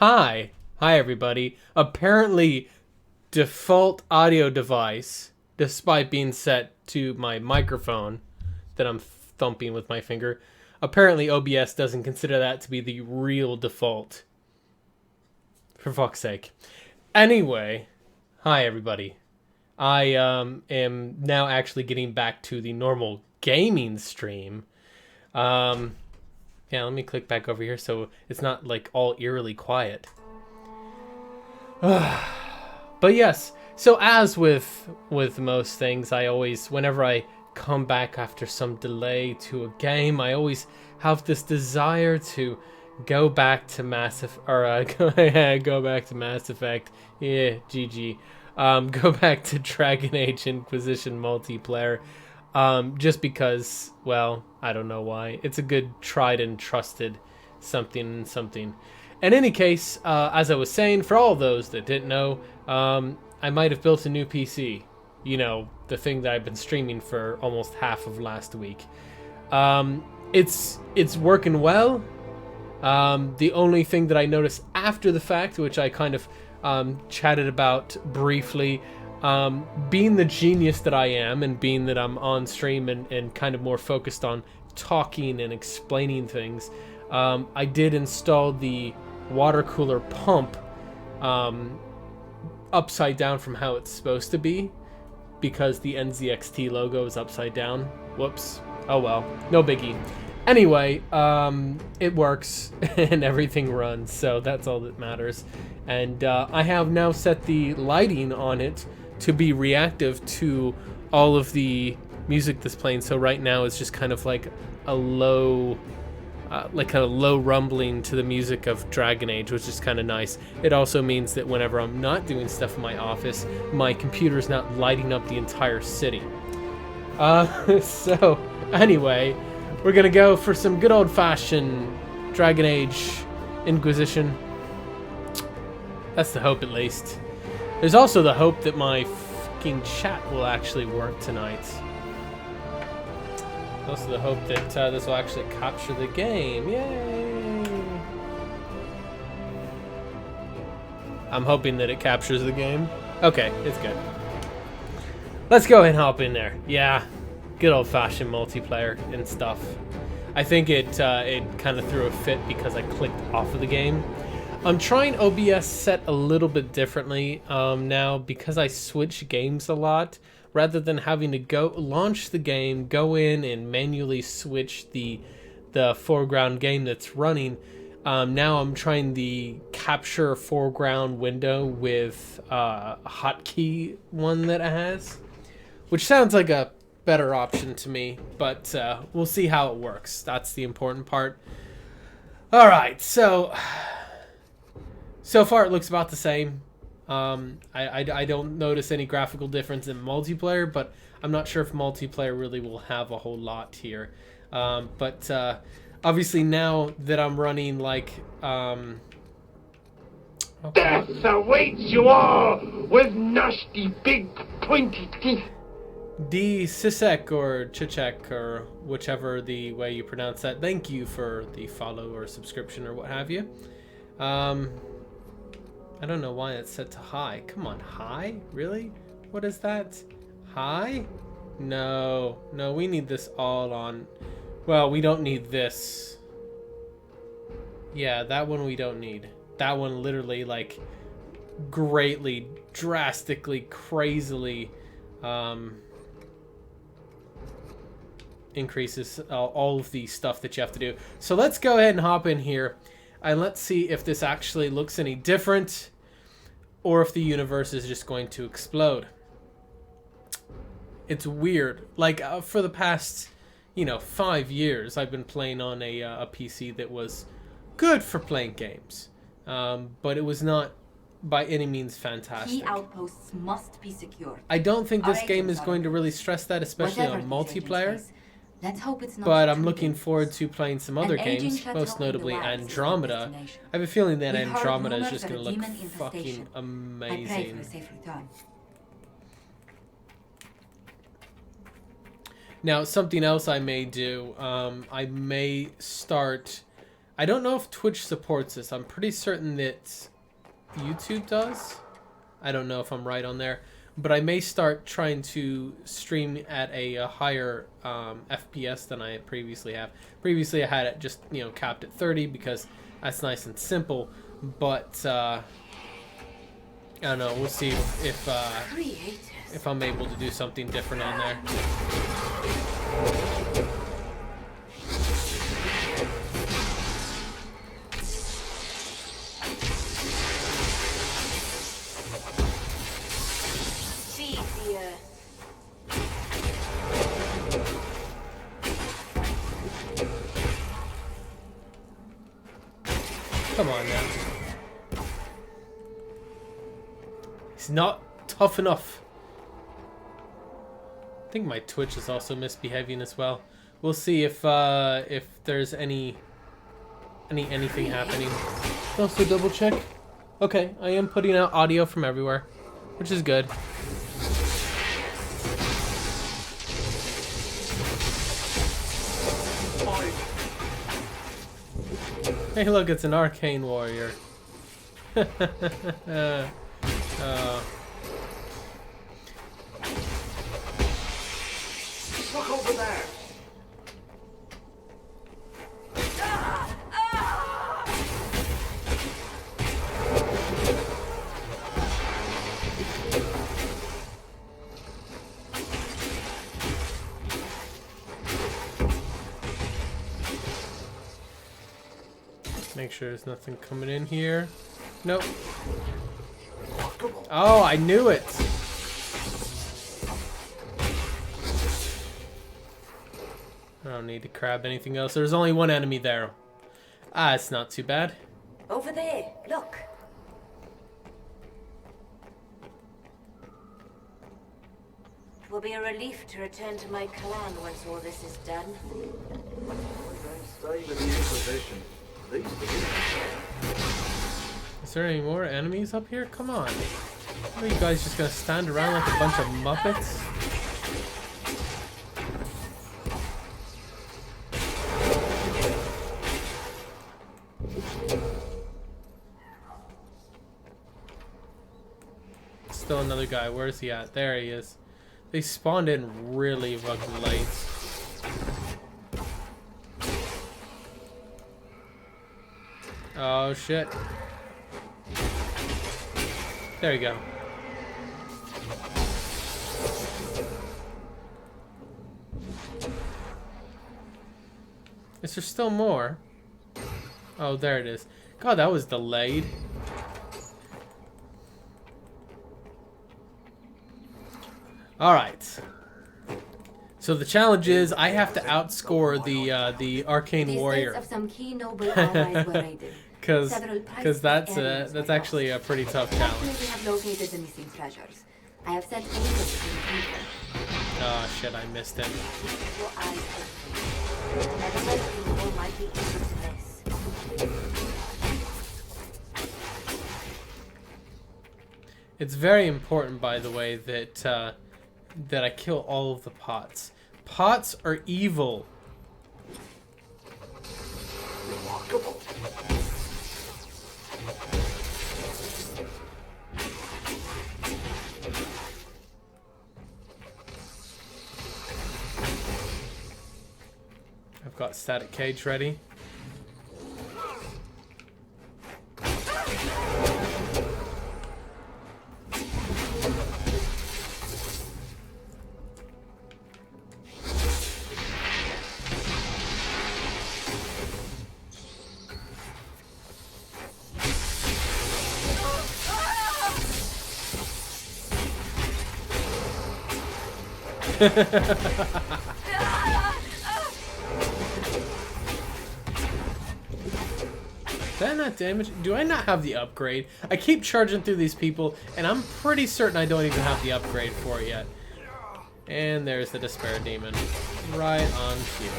Hi. Hi, everybody. Apparently, default audio device, despite being set to my microphone that I'm thumping with my finger, apparently OBS doesn't consider that to be the real default. For fuck's sake. Anyway, hi, everybody. I am now actually getting back to the normal gaming stream. Yeah, let me click back over here so it's not like all eerily quiet. But yes, so as with most things, I always, whenever I come back after some delay to a game, I always have this desire to go back to Mass Effect, or go back to Mass Effect. Yeah, GG. Go back to Dragon Age Inquisition multiplayer. Just because, well, I don't know why. It's a good tried and trusted something. In any case, as I was saying, for all those that didn't know, I might have built a new PC. You know, the thing that I've been streaming for almost half of last week. It's working well. The only thing that I noticed after the fact, which I kind of chatted about briefly, being the genius that I am and being that I'm on stream and kind of more focused on talking and explaining things, I did install the water cooler pump upside down from how it's supposed to be because the NZXT logo is upside down. Whoops. Oh well, no biggie. Anyway, it works and everything runs, so that's all that matters. And I have now set the lighting on it to be reactive to all of the music that's playing. So right now it's just kind of like a low, rumbling to the music of Dragon Age, which is kind of nice. It also means that whenever I'm not doing stuff in my office, my computer's not lighting up the entire city. So anyway, we're gonna go for some good old-fashioned Dragon Age Inquisition. That's the hope, at least. There's also the hope that my fucking chat will actually work tonight. Also the hope that this will actually capture the game. Yay! I'm hoping that it captures the game. Okay, it's good. Let's go ahead and hop in there. Yeah, good old-fashioned multiplayer and stuff. I think it kind of threw a fit because I clicked off of the game. I'm trying OBS set a little bit differently now because I switch games a lot. Rather than having to go launch the game, go in and manually switch the foreground game that's running, now I'm trying the capture foreground window with a hotkey one that it has, which sounds like a better option to me, but we'll see how it works. That's the important part. All right, so far it looks about the same. I don't notice any graphical difference in multiplayer, but I'm not sure if multiplayer really will have a whole lot here. But obviously now that I'm running like Death awaits you all with nasty big pointy teeth. D Sisek or Chichek or whichever the way you pronounce that. Thank you for the follow or subscription or what have you. I don't know why it's set to high. Come on, high? Really? What is that? High? No, we need this all on. Well, we don't need this. Yeah, that one we don't need. That one literally, like, greatly, drastically, crazily increases all of the stuff that you have to do. So let's go ahead and hop in here. And let's see if this actually looks any different or if the universe is just going to explode. It's weird. Like, for the past, 5 years, I've been playing on a PC that was good for playing games. But it was not by any means fantastic. Key outposts must be secured. I don't think this game is going to really stress that, especially on multiplayer. Let's hope it's not. But I'm looking forward to playing some other games, most notably Andromeda. I have a feeling that Andromeda is just going to look fucking amazing. Now, something else I may do, I may start I don't know if Twitch supports this. I'm pretty certain that YouTube does. I don't know if I'm right on there. But I may start trying to stream at a higher FPS than I previously have. Previously I had it just, you know, capped at 30 because that's nice and simple. But I don't know. We'll see if I'm able to do something different on there. Come on now. He's not tough enough. I think my Twitch is also misbehaving as well. We'll see if there's anything happening. Also double check. Okay, I am putting out audio from everywhere, which is good. Hey, look, it's an arcane warrior. Look over there. Make sure there's nothing coming in here. Nope. Oh, I knew it. I don't need to grab anything else. There's only one enemy there. Ah, it's not too bad. Over there, look. It will be a relief to return to my clan once all this is done. Stay with the Inquisition. Is there any more enemies up here? Come on. Are you guys just gonna stand around like a bunch of Muppets? Still another guy. Where's he at? There he is. They spawned in really fucking late. Oh shit. There you go. Is there still more? Oh, there it is. God, that was delayed. Alright. So the challenge is I have to outscore the arcane warrior. Of some key noble allies were raided. Because that's actually a pretty tough challenge. We have located the missing treasures. I have sent agents to retrieve them. Oh shit, I missed him. Keep your eyes open. Everybody people might be able to miss. It's very important, by the way, that that I kill all of the pots. Pots are evil. Remarkable. I've got static cage ready. Did I not damage? Do I not have the upgrade? I keep charging through these people, and I'm pretty certain I don't even have the upgrade for it yet. And there's the Despair Demon. Right on cue.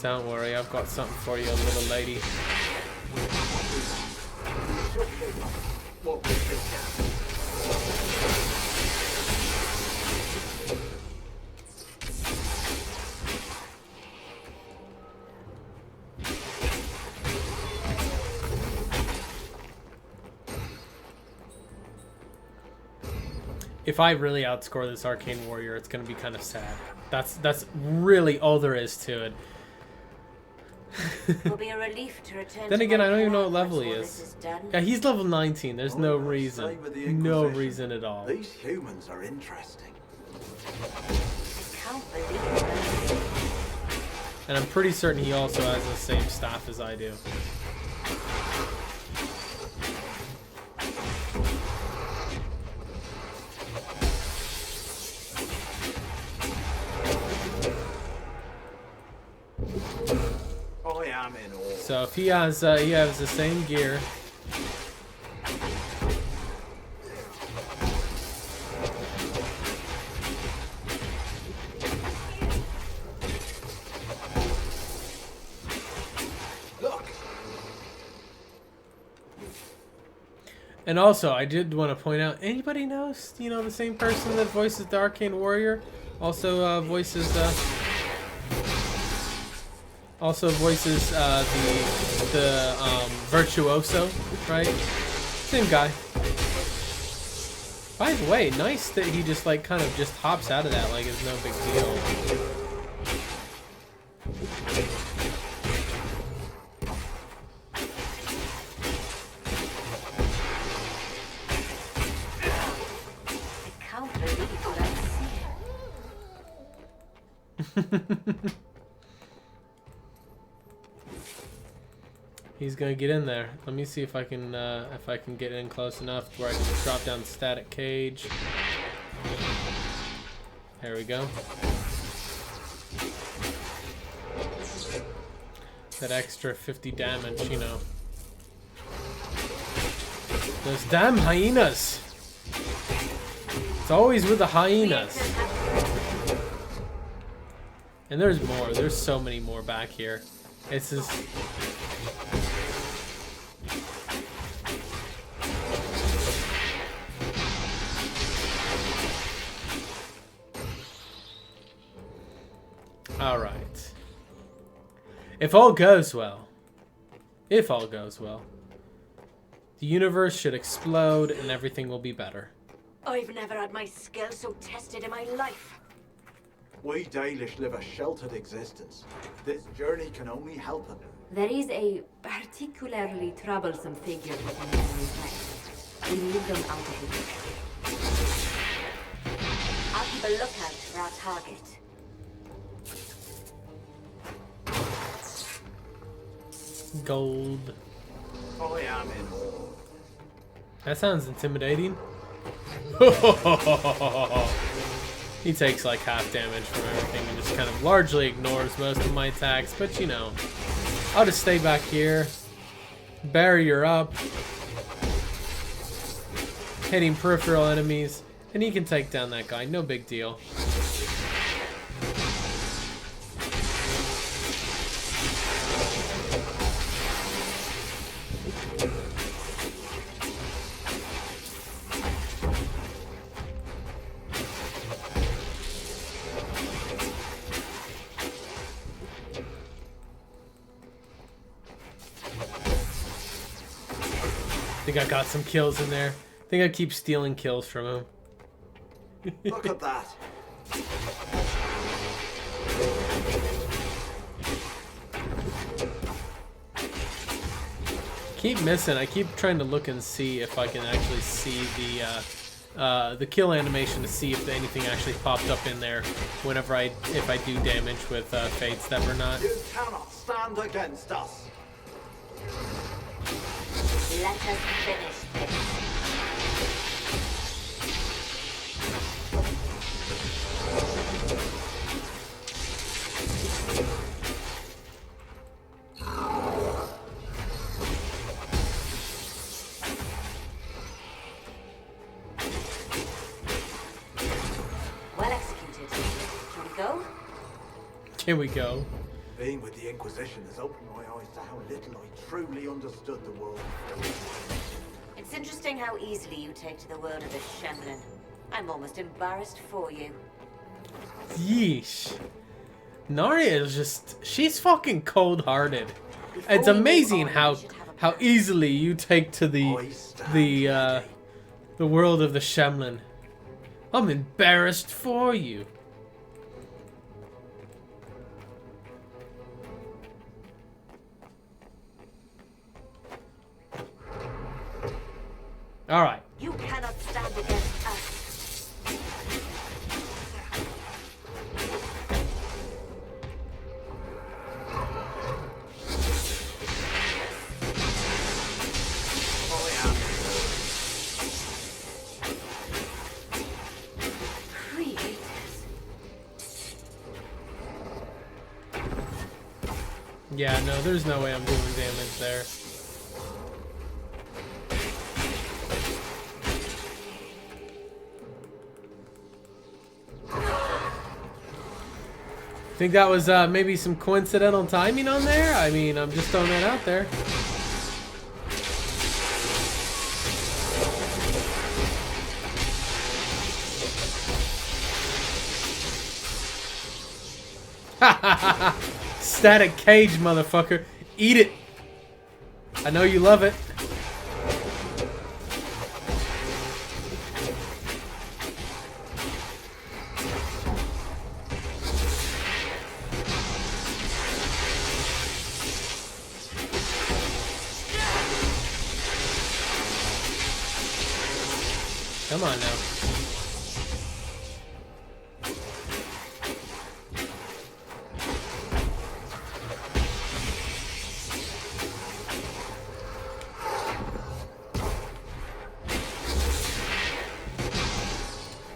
Don't worry, I've got something for you, little lady. if I really outscore this Arcane Warrior, it's gonna be kind of sad. That's really all there is to it. It'll be a relief to return Then to again, my I don't even know care what level he once all is. this done. Yeah, he's level 19. There's no Same reason. with the No Inquisition. reason at all. These humans are interesting. I can't believe it. And I'm pretty certain he also has the same staff as I do. I am in awe. So if he has the same gear. Look, And also, I did want to point out, anybody knows, you know, the same person that voices the Arcane Warrior also voices the Virtuoso, right? Same guy. By the way, nice that he just like kind of just hops out of that like it's no big deal. I can't believe what I see. He's gonna get in there. Let me see if I can get in close enough to where I can just drop down the static cage. There we go. That extra 50 damage, you know. Those damn hyenas! It's always with the hyenas. And there's more. There's so many more back here. It's just... Alright. If all goes well, the universe should explode and everything will be better. I've never had my skill so tested in my life. we Dalish live a sheltered existence. This journey can only help it. There is a particularly troublesome figure within the enemy's ranks. We need them out of the way. I'll keep a lookout for our target. Gold. I am in awe. That sounds intimidating. He takes like half damage from everything and just kind of largely ignores most of my attacks, but you know, I'll just stay back here, barrier up, hitting peripheral enemies, and he can take down that guy, no big deal. I think I got some kills in there. I think I keep stealing kills from him. Look at that. Keep missing. I keep trying to look and see if I can actually see the kill animation to see if anything actually popped up in there whenever if I do damage with Fates that were not. You cannot stand against us. Let us finish this. Well executed. Shall we go? Here we go. Being with the Inquisition has opened my eyes to how little I truly understood the world. It's interesting how easily you take to the world of the Shemlin. I'm almost embarrassed for you. Yeesh. Narya is just, she's fucking cold-hearted. It's amazing how easily you take to the world of the Shemlin. I'm embarrassed for you. All right. You cannot stand against us. Yeah, no, there's no way I'm doing damage there. Think that was maybe some coincidental timing on there? I mean, I'm just throwing that out there. Static cage, motherfucker. Eat it. I know you love it. Come on now.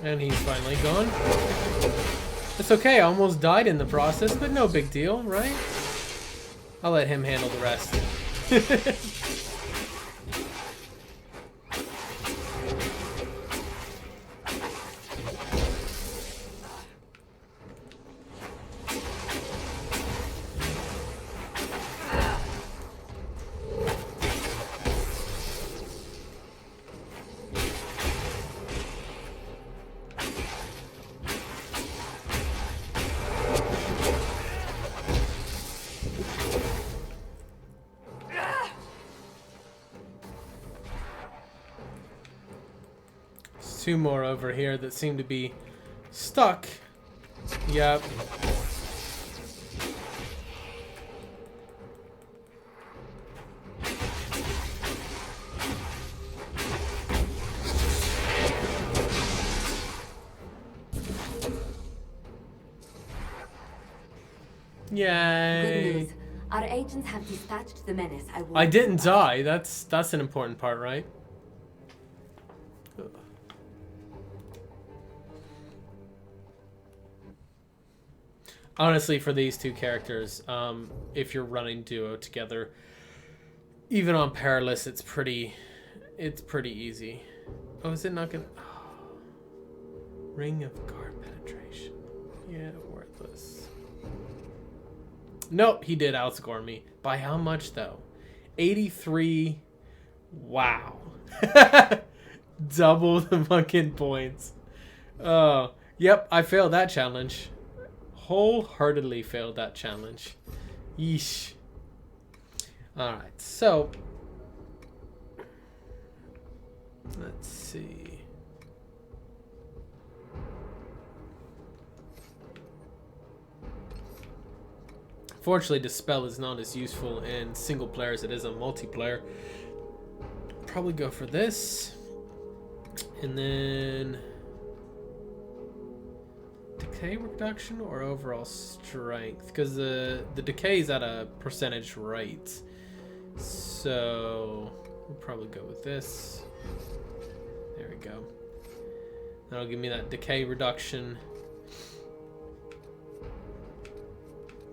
And he's finally gone. It's okay, I almost died in the process, but no big deal, right? I'll let him handle the rest. Two more over here that seem to be stuck. Yep. Yay. Good news. Our agents have dispatched the menace. I didn't die. That's an important part, right? Honestly, for these two characters, if you're running duo together, even on Perilous, it's pretty easy. Oh, is it not gonna? Oh. Ring of guard penetration. Yeah, worthless. Nope, he did outscore me. By how much though? 83. Wow. Double the fucking points. Oh, yep, I failed that challenge. Wholeheartedly failed that challenge. Yeesh. Alright, so let's see. Fortunately, Dispel is not as useful in single player as it is on multiplayer. Probably go for this. And then decay reduction or overall strength, because the decay is at a percentage rate, so we'll probably go with this. There we go. That'll give me that decay reduction.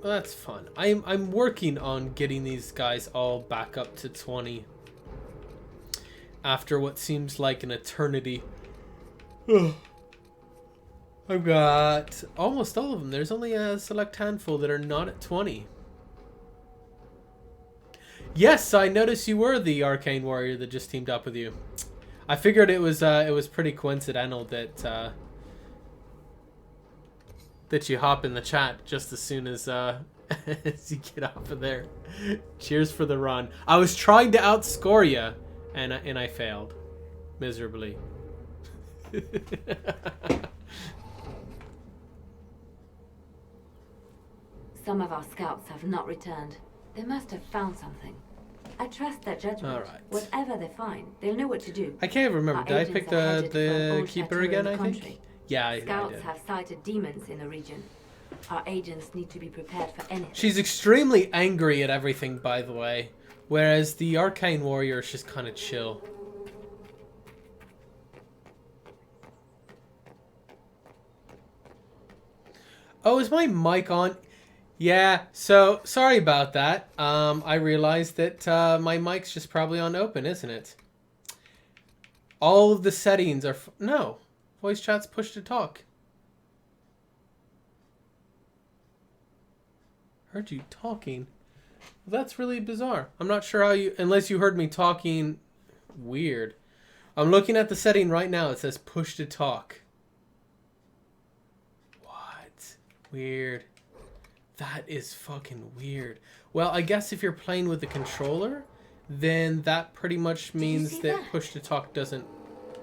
Well, that's fun. I'm working on getting these guys all back up to 20 after what seems like an eternity. I've got almost all of them. There's only a select handful that are not at 20. Yes, I noticed you were the arcane warrior that just teamed up with you. I figured it was pretty coincidental that that you hop in the chat just as soon as as you get off of there. Cheers for the run. I was trying to outscore you, and I failed miserably. Some of our scouts have not returned. They must have found something. I trust their judgment. All right. Whatever they find, they'll know what to do. I can't remember. Our Did I agents pick are headed for an the old keeper chateau in again, the I think? country. Yeah, I Scouts did. have sighted demons in the region. Our agents need to be prepared for anything. She's extremely angry at everything, by the way. Whereas the Arcane Warrior is just kind of chill. Oh, is my mic on? Yeah, so sorry about that. I realized that my mic's just probably on open, isn't it? All of the settings are... No. Voice chat's push to talk. Heard you talking. Well, that's really bizarre. I'm not sure how you... Unless you heard me talking... Weird. I'm looking at the setting right now. It says push to talk. What? Weird. That is fucking weird. Well, I guess if you're playing with the controller, then that pretty much means that push to talk doesn't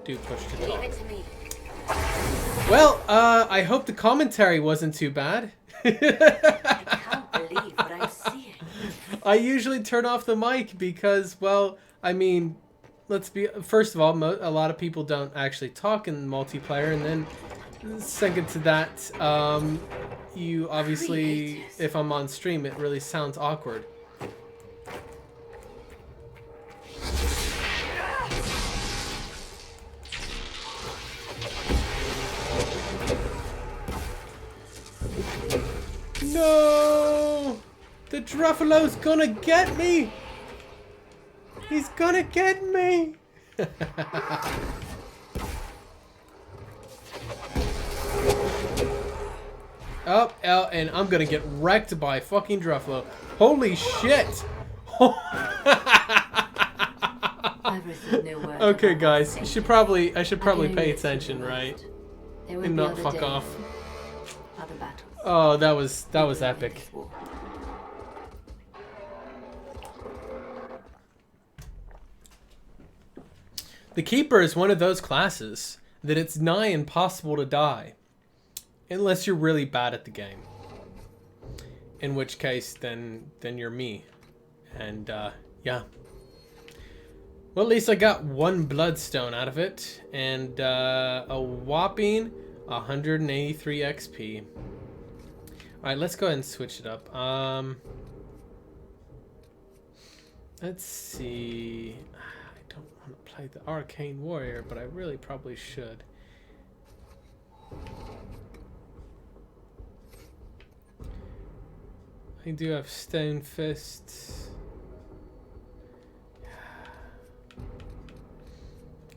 do push to talk. Leave it to me. Well, I hope the commentary wasn't too bad. I can't believe what I'm seeing. I usually turn off the mic because, well, I mean, let's be... First of all, a lot of people don't actually talk in multiplayer, and then second to that, you obviously, if I'm on stream, it really sounds awkward. No! The Druffalo's gonna get me! He's gonna get me! Oh, and I'm gonna get wrecked by fucking Druffalo. Holy shit! Okay, guys, I should probably pay attention, right? And not fuck off. Oh, that was epic. The Keeper is one of those classes that it's nigh impossible to die. Unless you're really bad at the game. In which case, then you're me. And, yeah. Well, at least I got one bloodstone out of it. And, a whopping 183 XP. Alright, let's go ahead and switch it up. Let's see. I don't want to play the Arcane Warrior, but I really probably should. I do have Stone Fist.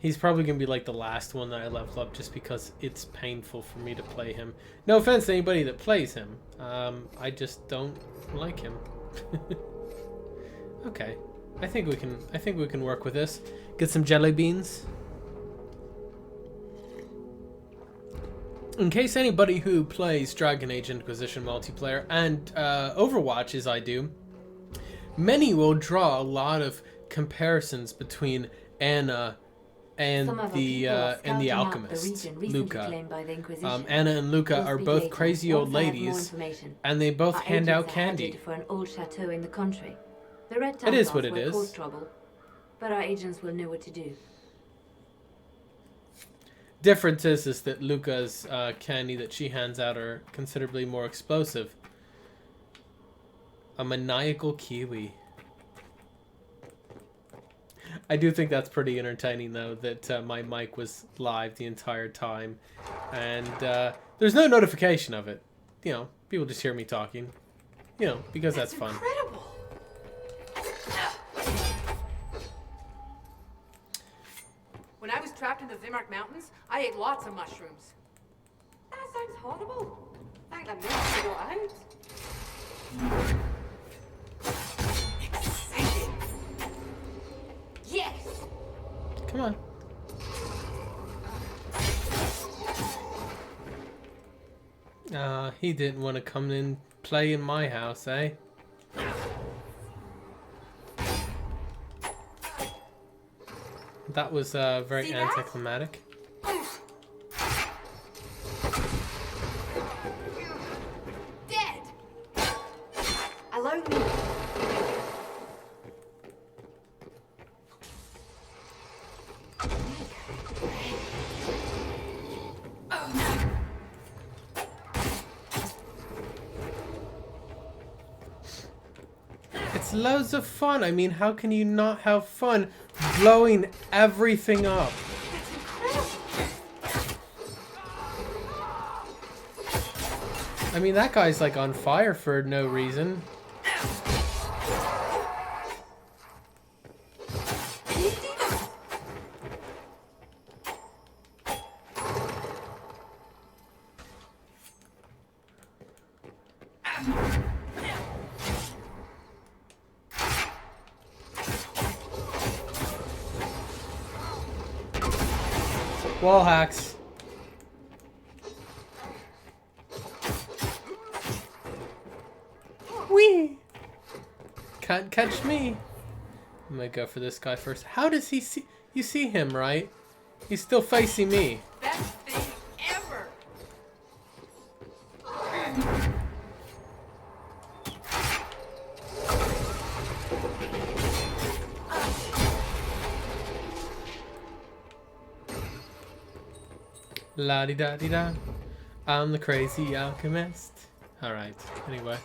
He's probably going to be like the last one that I level up just because it's painful for me to play him. No offense to anybody that plays him. I just don't like him. Okay. I think we can work with this. Get some jelly beans. In case anybody who plays Dragon Age Inquisition multiplayer and Overwatch, as I do, many will draw a lot of comparisons between Anna and the alchemist, Luca. Anna and Luca are both crazy old ladies, and they both hand out candy. For an old chateau in the country. The Red It is what it will is. cause trouble, but our agents will know what to do. Difference is that Luca's candy that she hands out are considerably more explosive. A maniacal kiwi. I do think that's pretty entertaining, though, that my mic was live the entire time. And there's no notification of it. You know, people just hear me talking. You know, because that's fun. Incredible. When I was trapped in the Zimark Mountains, I ate lots of mushrooms. That sounds horrible. Thank the milk to go out. Exciting. Yes. Come on. He didn't want to come and play in my house, eh? That was very anticlimactic. Help me. It's loads of fun. I mean, how can you not have fun blowing everything up? I mean, that guy's like on fire for no reason. Wall hacks. Whee! Can't catch me. I'm gonna go for this guy first. How does he see? You see him, right? He's still facing me. Best thing ever. La di da di da. I'm the crazy alchemist. Alright, anyway.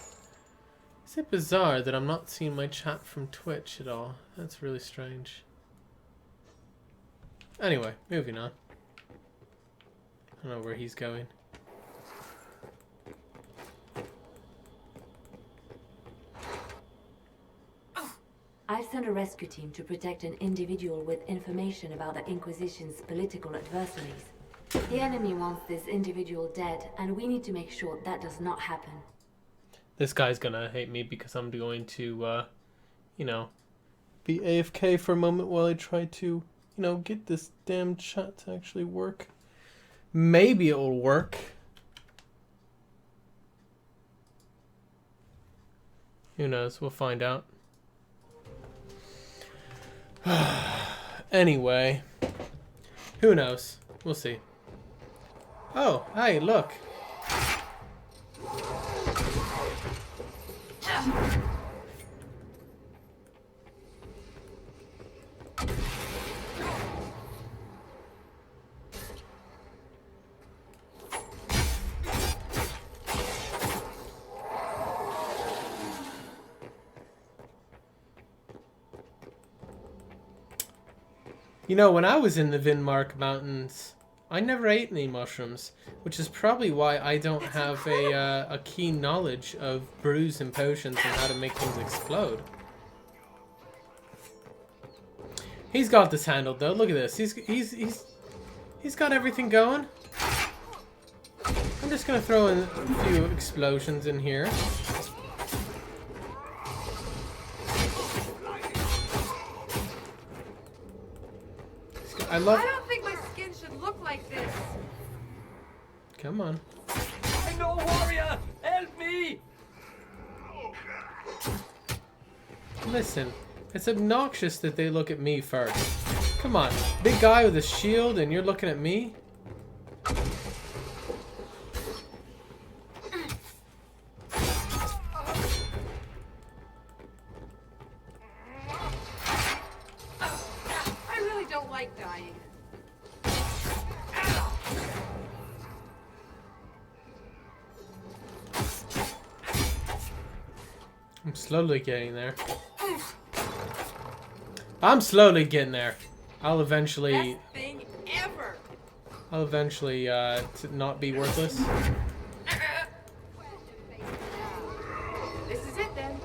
Is it bizarre that I'm not seeing my chat from Twitch at all? That's really strange. Anyway, moving on. I don't know where he's going. I've sent a rescue team to protect an individual with information about the Inquisition's political adversaries. The enemy wants this individual dead, and we need to make sure that does not happen. This guy's gonna hate me because I'm going to, you know, be AFK for a moment while I try to, you know, get this damn chat to actually work. Maybe it'll work. Who knows? We'll find out. Anyway. Who knows? We'll see. Oh, hey, look. You know, when I was in the Vinmark Mountains, I never ate any mushrooms, which is probably why I don't have a keen knowledge of brews and potions and how to make things explode. He's got this handled though. Look at this. He's got everything going. I'm just gonna throw in a few explosions in here. I don't think my skin should look like this. Come on. I know, warrior! Help me! Listen, it's obnoxious that they look at me first. Come on, big guy with a shield and you're looking at me? I really don't like dying. I'm slowly getting there. I'm slowly getting there. I'll eventually... Best thing ever. I'll eventually not be worthless. This is it then.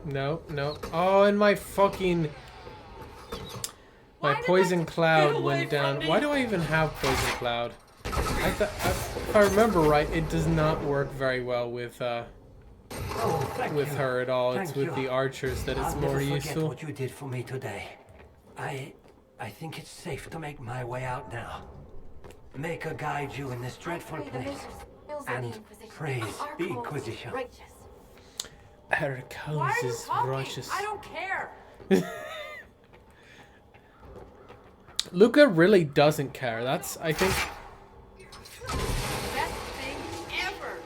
No, no. Oh, and my fucking... My poison cloud went down. Why do I even have poison cloud? If I remember right, it does not work very well with her at all. It's with the archers that it's more useful. What you did for me today. I think it's safe to make my way out now. May God guide you in this dreadful place. And praise the Inquisition. Ericles Why are you is talking? righteous. I don't care. Luca really doesn't care. That's, I think... Best thing ever.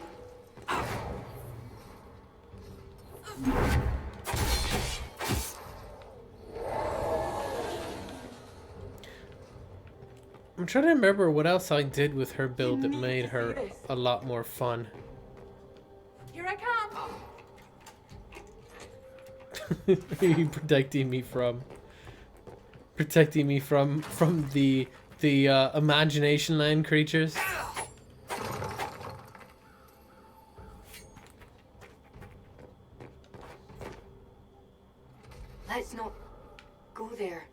I'm trying to remember what else I did with her build that made her a lot more fun. Here I come. Are you protecting me from? Protecting me from the imagination land creatures? Let's not go there.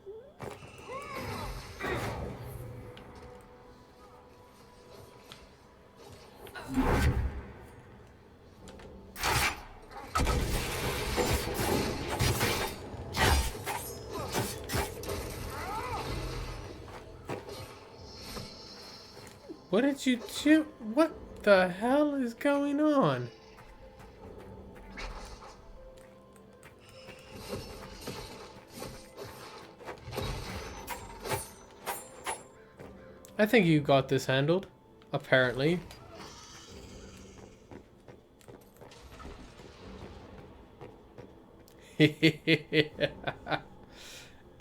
What did you do? What the hell is going on? I think you got this handled, apparently.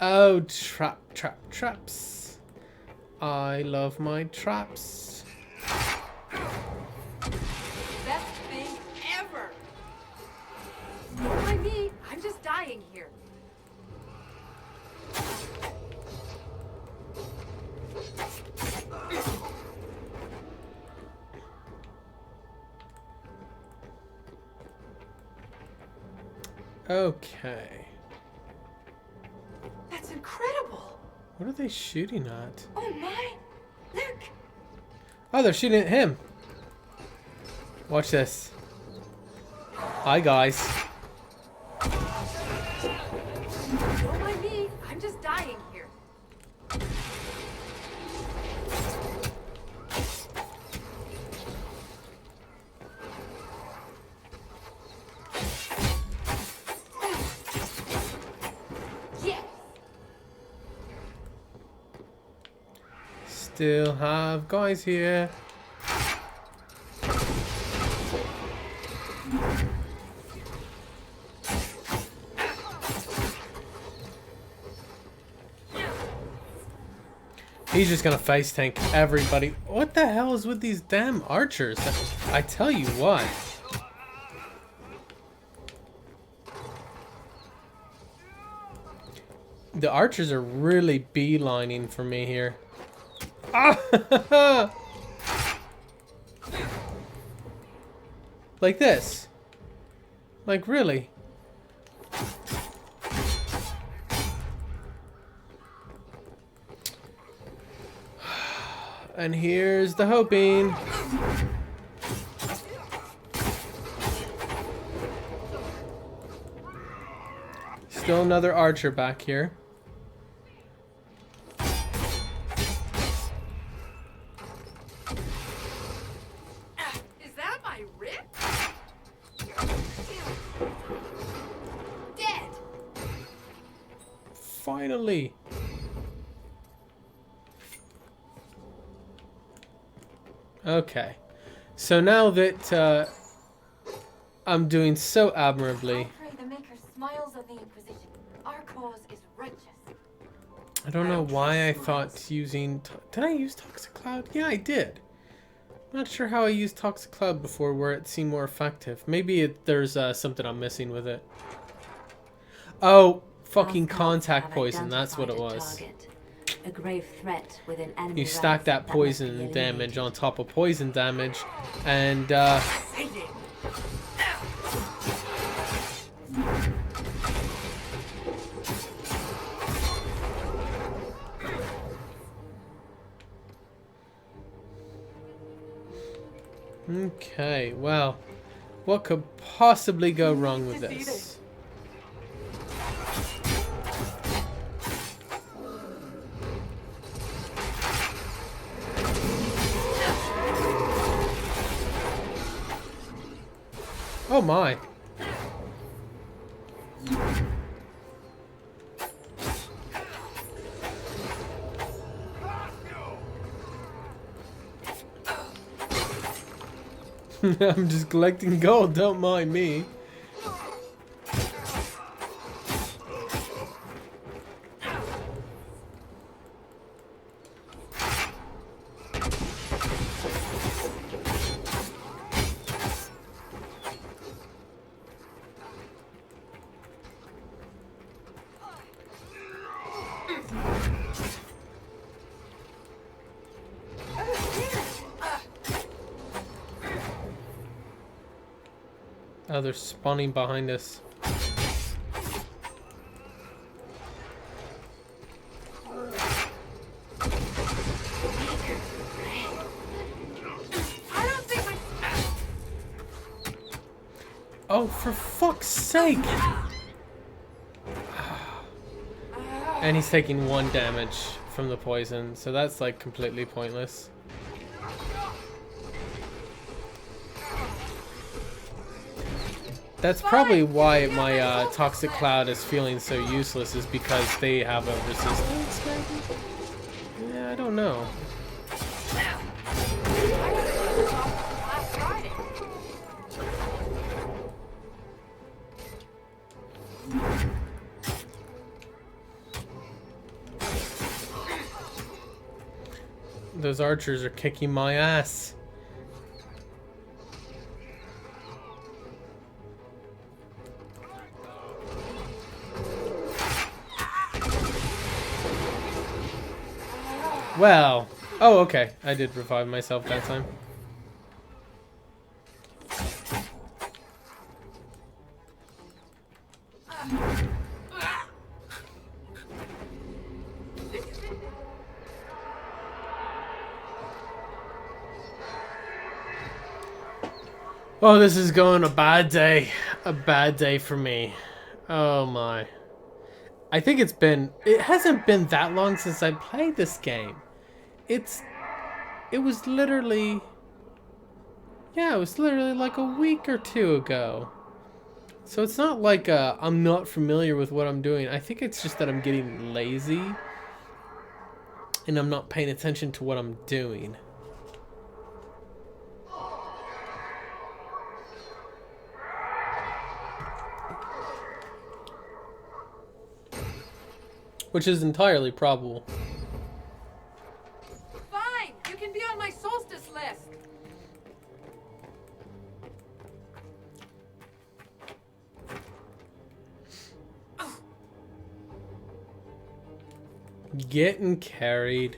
Oh, traps. I love my traps. Best thing ever. Don't mind me. I'm just dying here. Okay. That's incredible. What are they shooting at? Oh my! Look! Oh, they're shooting at him. Watch this. Hi, guys. Don't mind me. I'm just dying here. Yes. Still have guys here. He's just gonna face tank everybody. What the hell is with these damn archers? I tell you what. The archers are really beelining for me here. Ah! Like this. Like really. And here's the hoping. Still another archer back here. Is that my rip? Dead. Finally. Okay. So now that I'm doing so admirably. I pray the Maker smiles on the Inquisition. Our cause is righteous. I don't know why I thought using... Did I use Toxic Cloud? Yeah, I did. I'm not sure how I used Toxic Cloud before where it seemed more effective. Maybe there's something I'm missing with it. Oh, fucking contact poison. That's what it was. A grave threat with an enemy You stack that poison damage on top of poison damage, and okay, well, what could possibly go wrong with this? Oh my. I'm just collecting gold, don't mind me. Oh, they're spawning behind us. Oh, for fuck's sake! And he's taking 1 damage from the poison, so that's like completely pointless. That's probably why my toxic cloud is feeling so useless, is because they have a resistance, maybe? Yeah, I don't know. Those archers are kicking my ass. Well, oh, okay. I did revive myself that time. Oh, this is going a bad day. A bad day for me. Oh my. I think it hasn't been that long since I played this game. It was literally like a week or 2 ago. So it's not like I'm not familiar with what I'm doing. I think it's just that I'm getting lazy and I'm not paying attention to what I'm doing. Which is entirely probable. Fine, you can be on my solstice list. Getting carried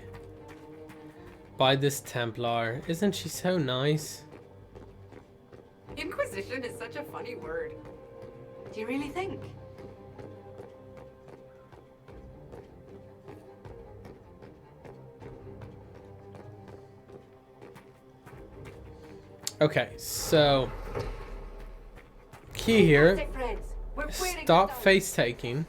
by this Templar. Isn't she so nice? Inquisition is such a funny word. Do you really think? Okay, so key here. Stop face taking.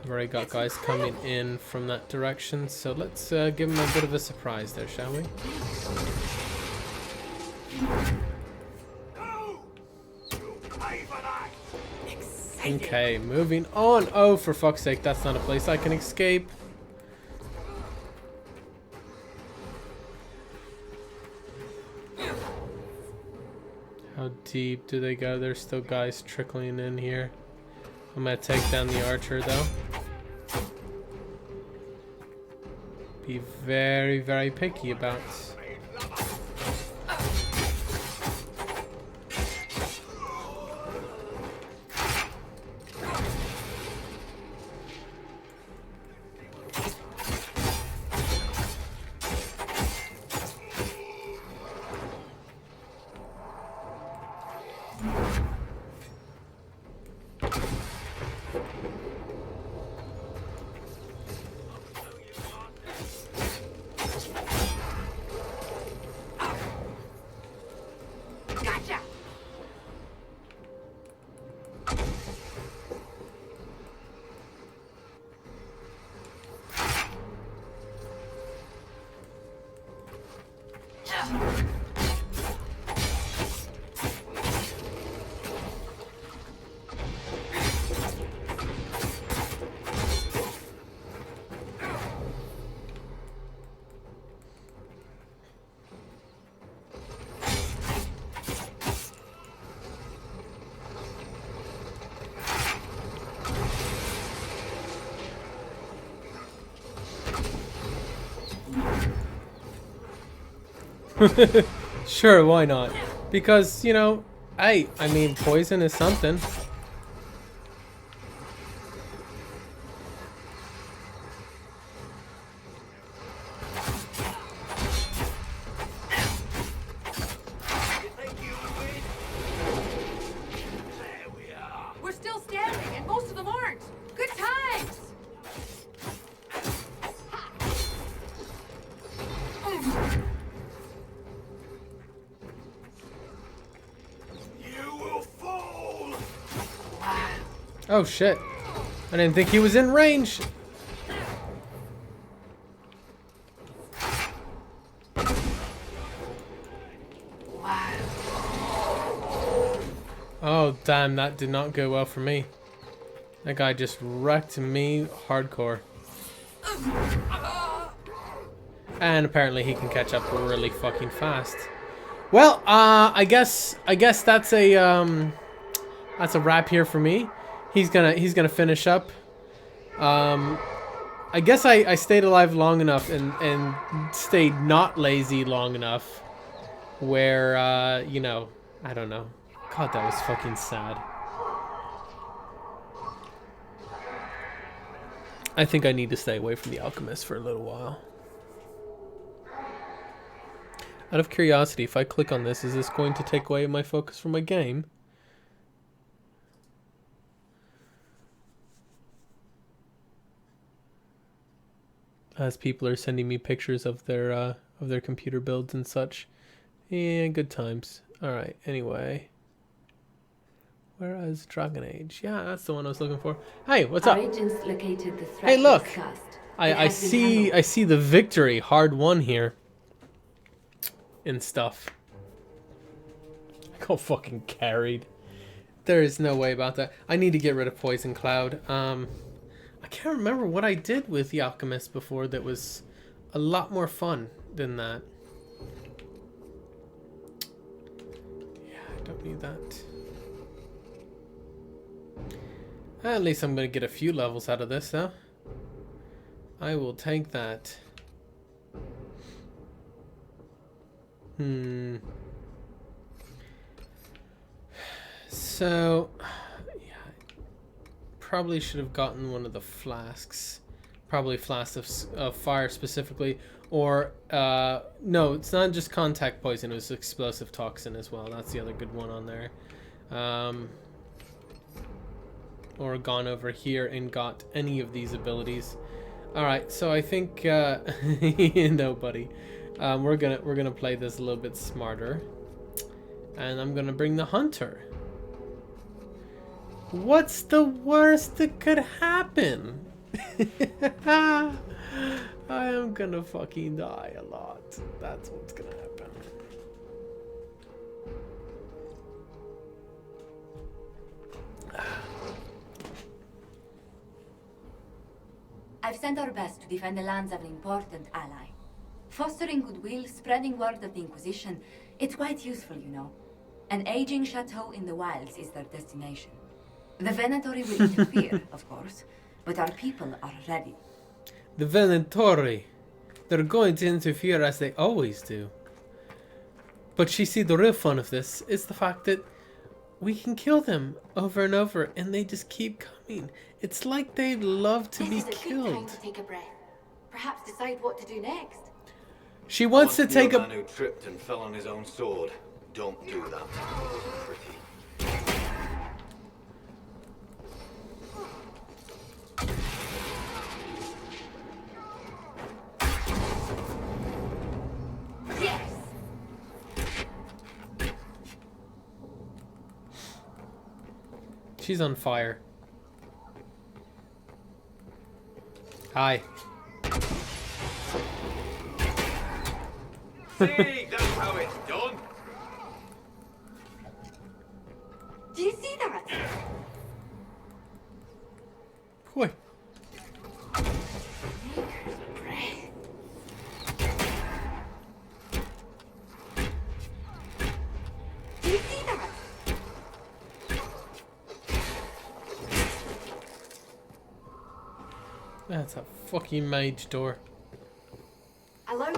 I've already got guys coming in from that direction, so let's give them a bit of a surprise there, shall we? Okay, moving on. Oh, for fuck's sake, that's not a place I can escape. How deep do they go? There's still guys trickling in here. I'm gonna take down the archer though. Be very, very picky about. Sure, why not? Because, you know, I mean, poison is something. Oh shit. I didn't think he was in range. Oh damn, that did not go well for me. That guy just wrecked me hardcore. And apparently he can catch up really fucking fast. Well, I guess that's a wrap here for me. He's gonna finish up. I guess I stayed alive long enough and stayed not lazy long enough where you know, I don't know. God, that was fucking sad. I think I need to stay away from the alchemist for a little while. Out of curiosity, if I click on this, is this going to take away my focus from my game? As people are sending me pictures of their computer builds and such. Yeah, good times. Alright, anyway. Where is Dragon Age? Yeah, that's the one I was looking for. Hey, what's up? Agents located the threat Hey, look! discussed. I see the victory. Hard won here. And stuff. I got fucking carried. There is no way about that. I need to get rid of Poison Cloud. I can't remember what I did with the Alchemist before that was a lot more fun than that. Yeah, I don't need that. At least I'm going to get a few levels out of this, though. I will take that. So, yeah, probably should have gotten one of the flasks. Probably flasks of fire specifically. Or, no, it's not just contact poison, it was explosive toxin as well. That's the other good one on there. Or gone over here and got any of these abilities. Alright, so I think, no, buddy. We're gonna play this a little bit smarter. And I'm gonna bring the hunter. What's the worst that could happen? I am gonna fucking die a lot. That's what's gonna happen. I've sent our best to defend the lands of an important ally. Fostering goodwill, spreading word of the Inquisition, it's quite useful, you know. An aging chateau in the wilds is their destination. The Venatori will interfere, of course, but our people are ready. The Venatori. They're going to interfere as they always do. But you see, the real fun of this is the fact that we can kill them over and over and they just keep coming. It's like they love to be killed. Good time to take a breath. Perhaps decide what to do next. She wants to take a man who tripped and fell on his own sword. Don't do that. Pretty. Yes! She's on fire. Hi. See, that's how it's done. Do you see that? Boy. Do you see that? That's a fucking mage door. Allow me.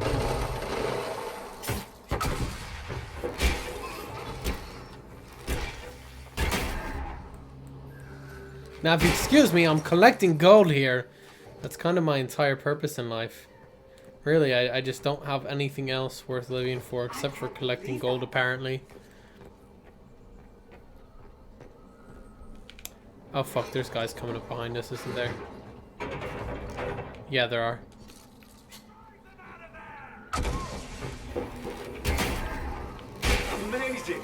Now, if you excuse me, I'm collecting gold here. That's kind of my entire purpose in life. Really, I just don't have anything else worth living for except for collecting gold, apparently. Oh fuck, there's guys coming up behind us, isn't there? Yeah, there are. Amazing.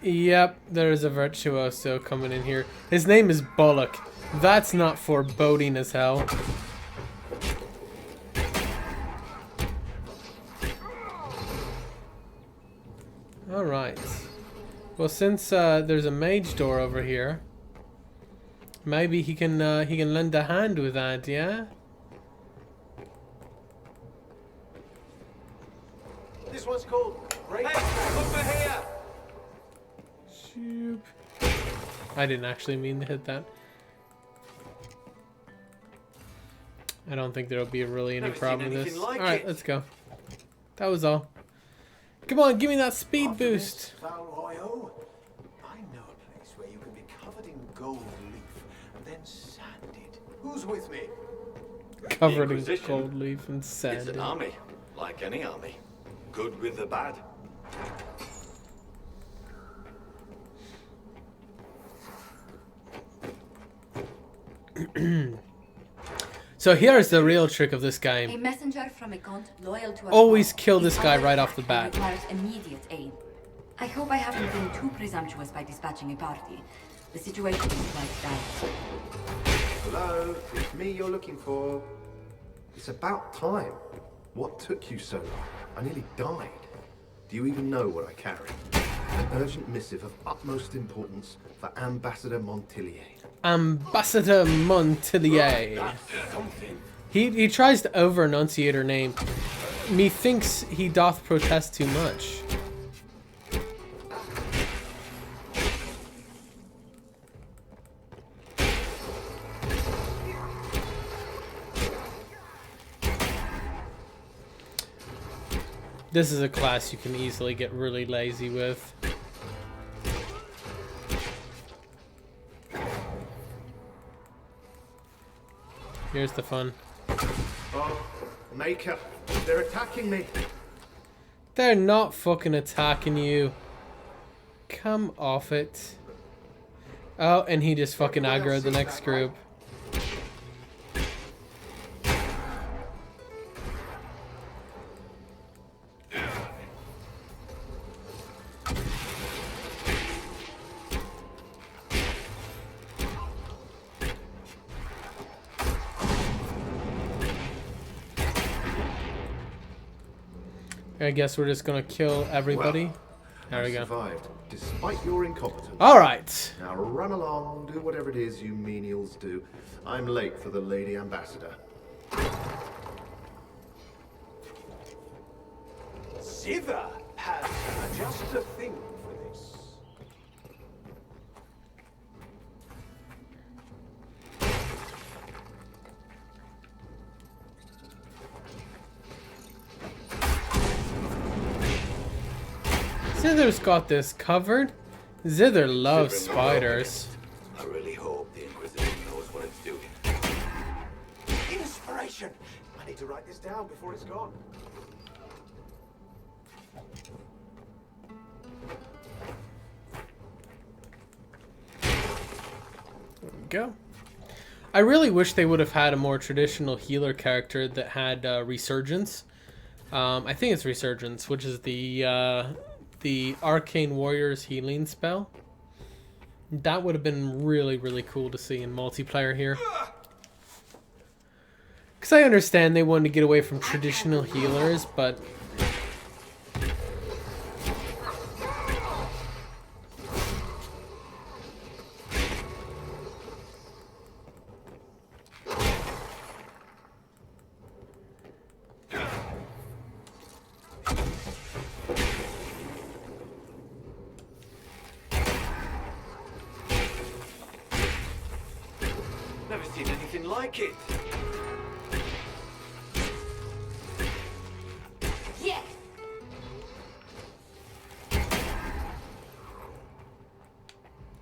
Yep, there is a virtuoso coming in here. His name is Bullock. That's not foreboding as hell. Alright. Well, since there's a mage door over here, maybe he can lend a hand with that, yeah? This one's called Break. Hey, over here! Shoop. I didn't actually mean to hit that. I don't think there'll be really any Never seen problem with this. anything like Alright, it. let's go. That was all. Come on, give me that speed boost. Valroyo, I know a place where you can be covered in gold leaf and then sanded. Who's with me? Covered in Inquisition. gold leaf and It's sand. an army, like any army. Good with the bad. So here's the real trick of this A game. messenger from a count loyal to our Always cause kill is this guy under right off the attack and bat. requires immediate aid. I hope I haven't been too presumptuous by dispatching a party. The situation is quite dire. Hello, it's me you're looking for. It's about time. What took you so long? I nearly died. Do you even know what I carry? An urgent missive of utmost importance for Ambassador Montilier. Ambassador Montilier. He tries to over-enunciate her name. Methinks he doth protest too much. This is a class you can easily get really lazy with. Here's the fun. Oh, Maker, they're attacking me. They're not fucking attacking you. Come off it. Oh, and he just fucking aggroed the next group. I guess we're just gonna kill everybody. Well, There we I go. survived, despite your incompetence. Alright. Now run along, do whatever it is you menials do. I'm late for the Lady Ambassador. Zither has just the thing for this. Zither's got this covered. Zither loves spiders. I really hope the Inquisition knows what it's doing. Inspiration! I need to write this down before it's gone. There we go. I really wish they would have had a more traditional healer character that had Resurgence. I think it's Resurgence, which is the Arcane Warrior's healing spell. That would have been really, really cool to see in multiplayer here. Because I understand they wanted to get away from traditional healers, but... Never seen anything like it. Yes!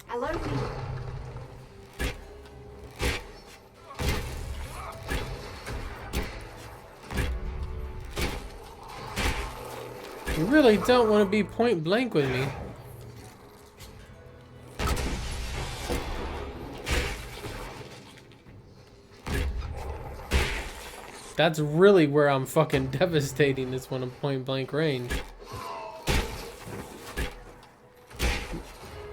Hello, You really don't want to be point blank with me. That's really where I'm fucking devastating, is when I'm point blank range.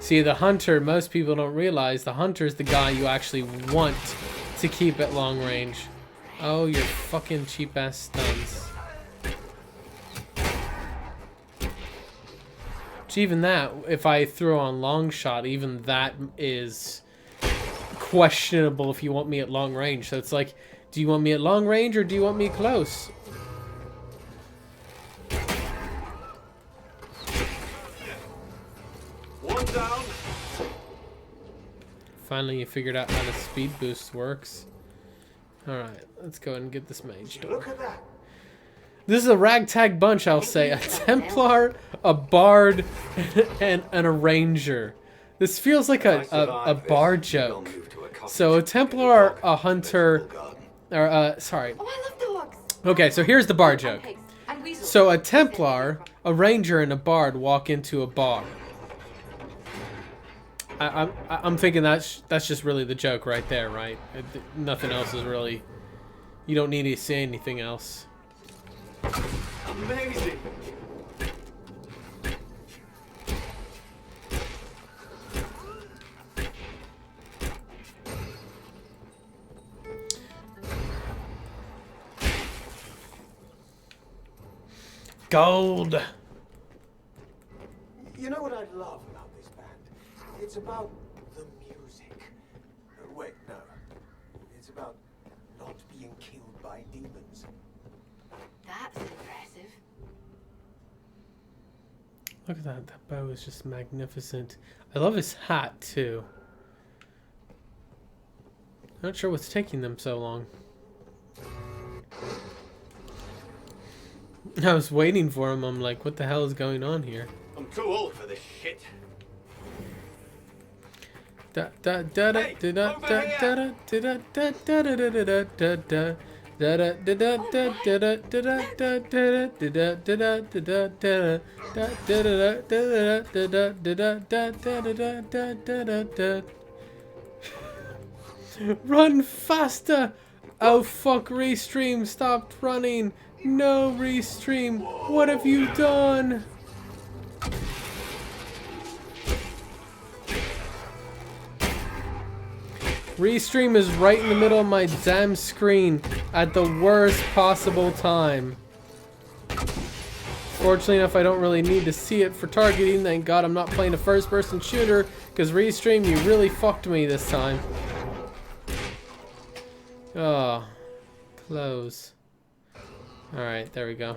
See, the hunter, most people don't realize the hunter is the guy you actually want to keep at long range. Oh, your fucking cheap ass stuns. Which even that, if I throw on long shot, even that is questionable if you want me at long range. So it's like, do you want me at long range or do you want me close? One down. Finally, you figured out how the speed boost works. Alright, let's go ahead and get this mage door. Look at that. This is a ragtag bunch, I'll say. A Templar, a Bard, and a Ranger. This feels like a bar joke. So a Templar, a Hunter, or sorry. Oh, I love dogs. Okay, so here's the bar joke. And weasels. So a Templar, a Ranger, and a Bard walk into a bar. I'm thinking that's just really the joke right there, right? Nothing else is really. You don't need to say anything else. Amazing. Gold. You know what I love about this band? It's about the music. Wait, no. It's about not being killed by demons. That's impressive. Look at that. That bow is just magnificent. I love his hat, too. Not sure what's taking them so long. I was waiting for him. I'm like, what the hell is going on here? I'm too old for this shit. Da da da da da da da da da da da da da. Run faster! Oh fuck, Restream stopped running. No, Restream, what have you done? Restream is right in the middle of my damn screen at the worst possible time. Fortunately enough, I don't really need to see it for targeting. Thank God I'm not playing a first-person shooter, because Restream, you really fucked me this time. Oh, close. Alright, there we go.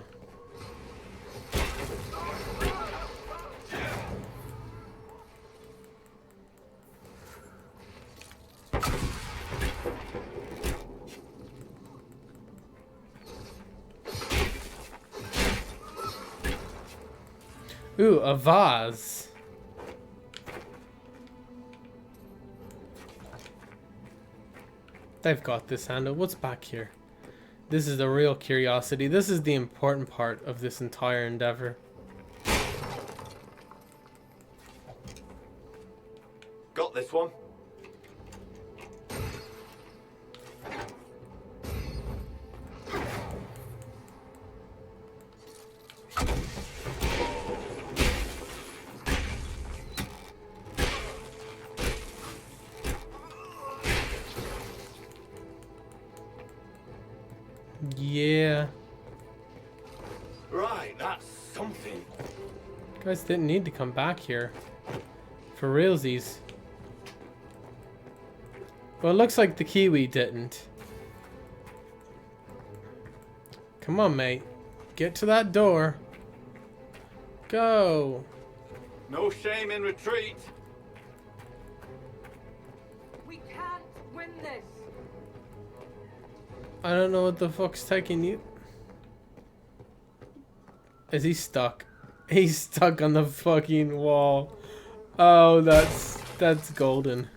Ooh, a vase. They've got this handle. What's back here? This is the real curiosity. This is the important part of this entire endeavor. Got this one. Yeah. Right, that's something. You guys didn't need to come back here. For realsies. Well, it looks like the Kiwi didn't. Come on, mate. Get to that door. Go. No shame in retreat. We can't win this. I don't know what the fuck's taking you. Is he stuck? He's stuck on the fucking wall. Oh, that's golden.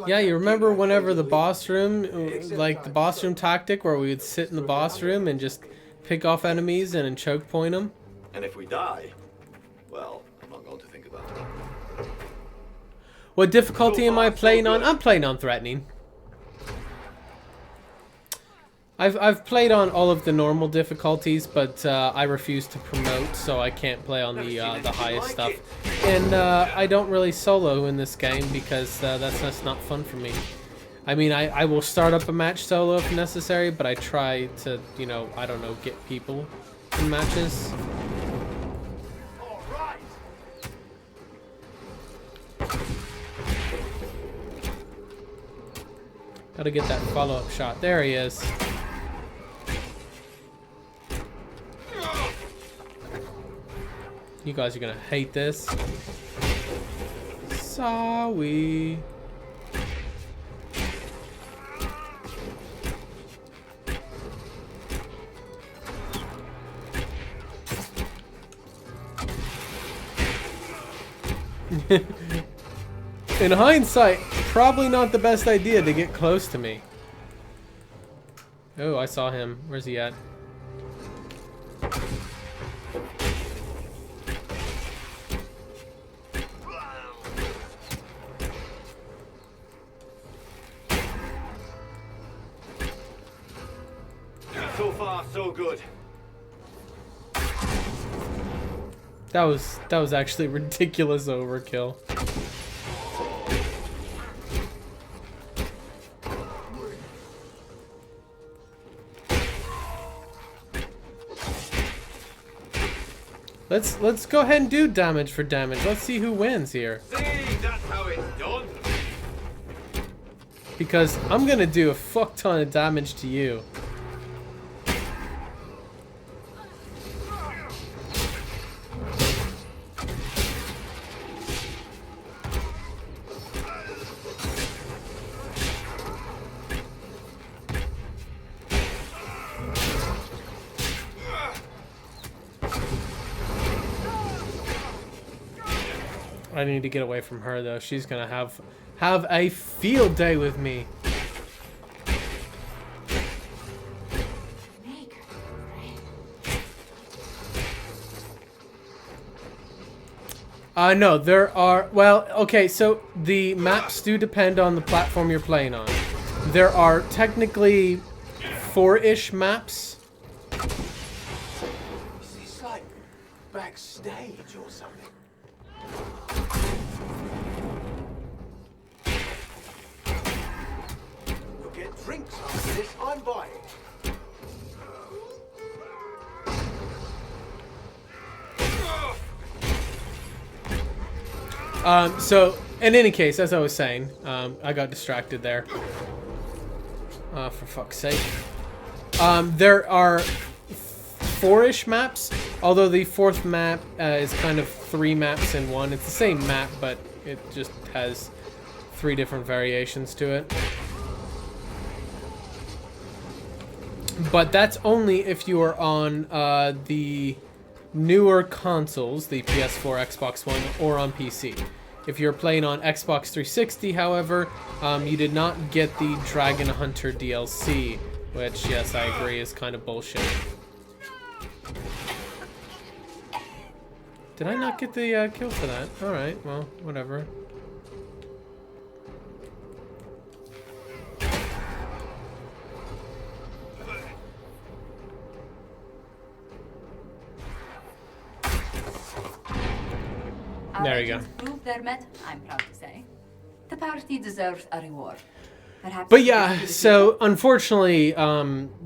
Yeah, you remember whenever the boss room, like the boss room tactic where we would sit in the boss room and just pick off enemies and choke point them? And if we die, well, I'm not going to think about that. What difficulty am I playing on? I'm playing on threatening. I've played on all of the normal difficulties, but I refuse to promote, so I can't play on the highest stuff. And I don't really solo in this game because that's just not fun for me. I mean, I will start up a match solo if necessary, but I try to, you know, I don't know, get people in matches. Gotta get that follow-up shot. There he is. You guys are gonna hate this. Sorry. In hindsight, probably not the best idea to get close to me. Oh, I saw him. Where's he at? So far, so good. That was actually ridiculous overkill. Let's go ahead and do damage for damage. Let's see who wins here. See, that's how it's done. Because I'm gonna do a fuck ton of damage to you. I need to get away from her though. She's gonna have a field day with me. No, there are, well, okay, so the maps do depend on the platform you're playing on. There are technically 4-ish maps. Is this like backstage or something? We'll get drinks after this, I'm buying. So, in any case, as I was saying, I got distracted there. For fuck's sake. There are 4-ish maps, although the 4th map is kind of 3 maps in one. It's the same map, but it just has 3 different variations to it. But that's only if you are on the newer consoles, the PS4, Xbox One, or on PC. If you're playing on Xbox 360, however, you did not get the Dragon Hunter DLC, which, yes, I agree, is kind of bullshit. Did I not get the kill for that? Alright, well, whatever. There you go. Proved their met, I'm proud to say. The party deserves a reward. Perhaps. But yeah, so unfortunately,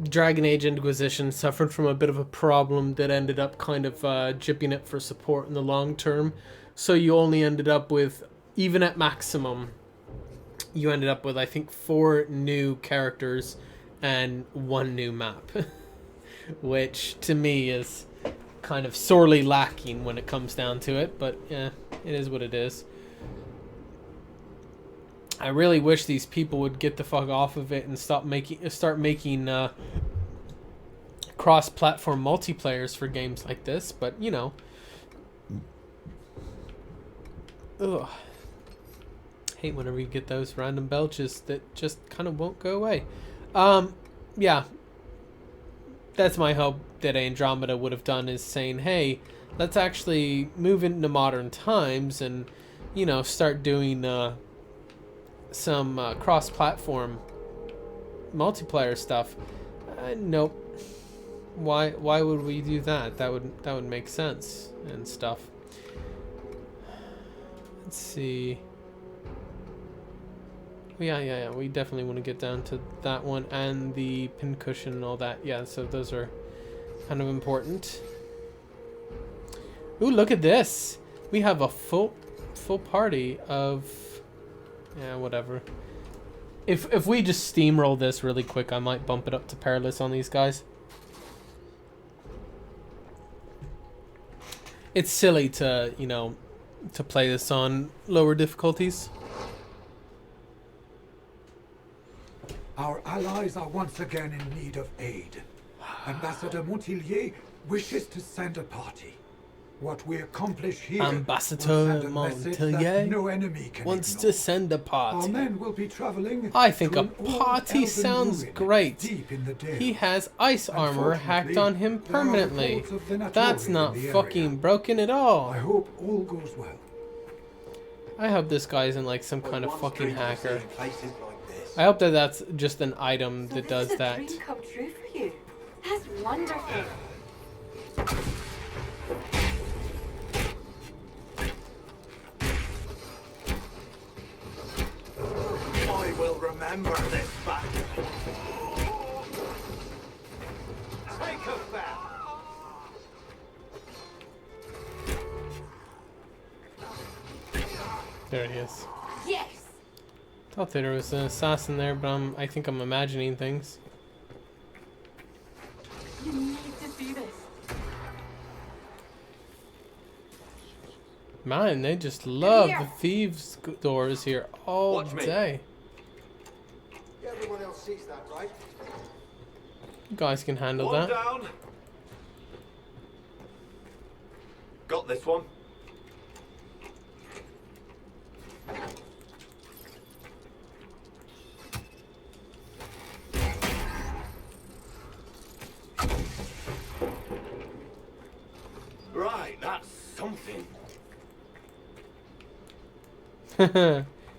Dragon Age Inquisition suffered from a bit of a problem that ended up kind of jipping it for support in the long term. So you only ended up with, even at maximum, you ended up with, I think, 4 new characters and 1 new map. Which, to me, is kind of sorely lacking when it comes down to it, but yeah, it is what it is. I really wish these people would get the fuck off of it and start making cross-platform multiplayers for games like this, but you know. Ugh. Hate whenever you get those random belches that just kind of won't go away. Yeah. That's my hope that Andromeda would have done, is saying, hey, let's actually move into modern times and, you know, start doing some cross-platform multiplayer stuff. Nope. Why would we do that? That would make sense and stuff. Let's see. Yeah. We definitely want to get down to that one and the pincushion and all that. Yeah, so those are kind of important. Ooh, look at this. We have a full party of, yeah, whatever. If we just steamroll this really quick, I might bump it up to perilous on these guys. It's silly to, you know, to play this on lower difficulties. Our allies are once again in need of aid. Ambassador Montillier wishes to send a party. What we accomplish here Ambassador Montillier no enemy can wants ignore. to send a party. Our men will be traveling I think to a an old party elven sounds ruin great. deep in the Dales. He has ice armor hacked on him there are permanently. reports of the That's Naturi not in the fucking area. broken at all. I hope all goes well. I hope this guy isn't like some kind of Once fucking dreamed of hacker. seeing places like this. I hope that that's just an item So that this does is a that. dream come true for you. That's wonderful. I will remember this battle. Take us back. There he is. Yes. Thought there was an assassin there, but I think I'm imagining things. You need to see this. Man, they just love here. the thieves' doors here all Watch me. day. Everyone else sees that, right? You guys can handle One that. down. Got this one. Right, that's something.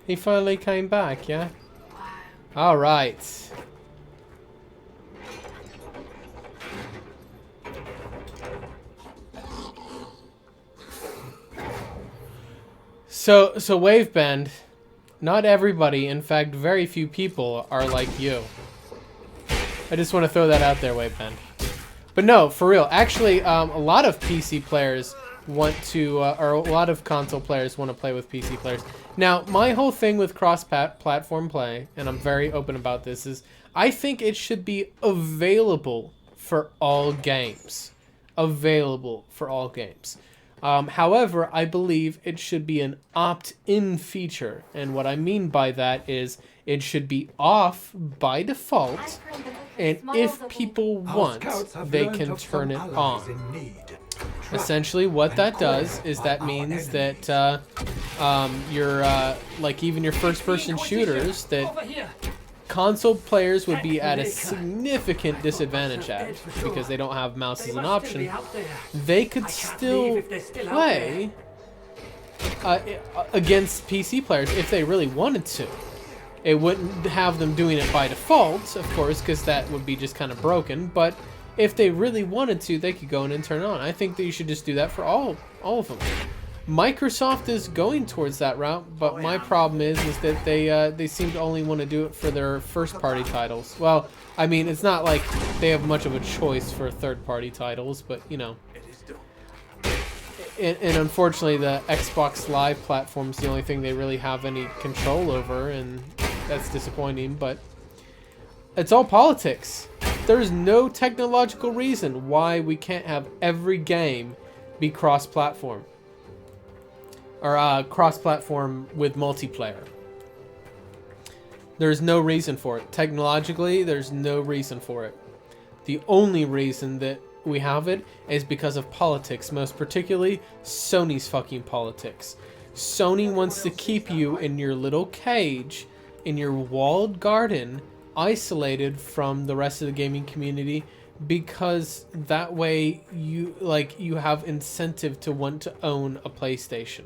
He finally came back, yeah? Alright. So Wavebend, not everybody, in fact very few people are like you. I just want to throw that out there, Wavebend. But no, for real, actually a lot of PC players want to, or a lot of console players want to play with PC players. Now, my whole thing with cross-platform play, and I'm very open about this, is I think it should be available for all games. Available for all games. However, I believe it should be an opt-in feature. And what I mean by that is it should be off by default. And if people want, they can turn it on. Essentially, what that does is that means that your like even your first-person shooters that console players would be at a significant disadvantage at because they don't have mouse as an option. They could still play against PC players if they really wanted to. It wouldn't have them doing it by default, of course, because that would be just kind of broken, but if they really wanted to, they could go in and turn it on. I think that you should just do that for all of them. Microsoft is going towards that route, but my problem is that they seem to only want to do it for their first-party titles. Well, I mean, it's not like they have much of a choice for third-party titles, but, you know. And unfortunately, the Xbox Live platform is the only thing they really have any control over, and that's disappointing, but it's all politics. There's no technological reason why we can't have every game be cross-platform. Or cross-platform with multiplayer. There's no reason for it. Technologically, there's no reason for it. The only reason that we have it is because of politics, most particularly Sony's fucking politics. Sony wants to keep you in your little cage, in your walled garden, isolated from the rest of the gaming community, because that way you have incentive to want to own a PlayStation.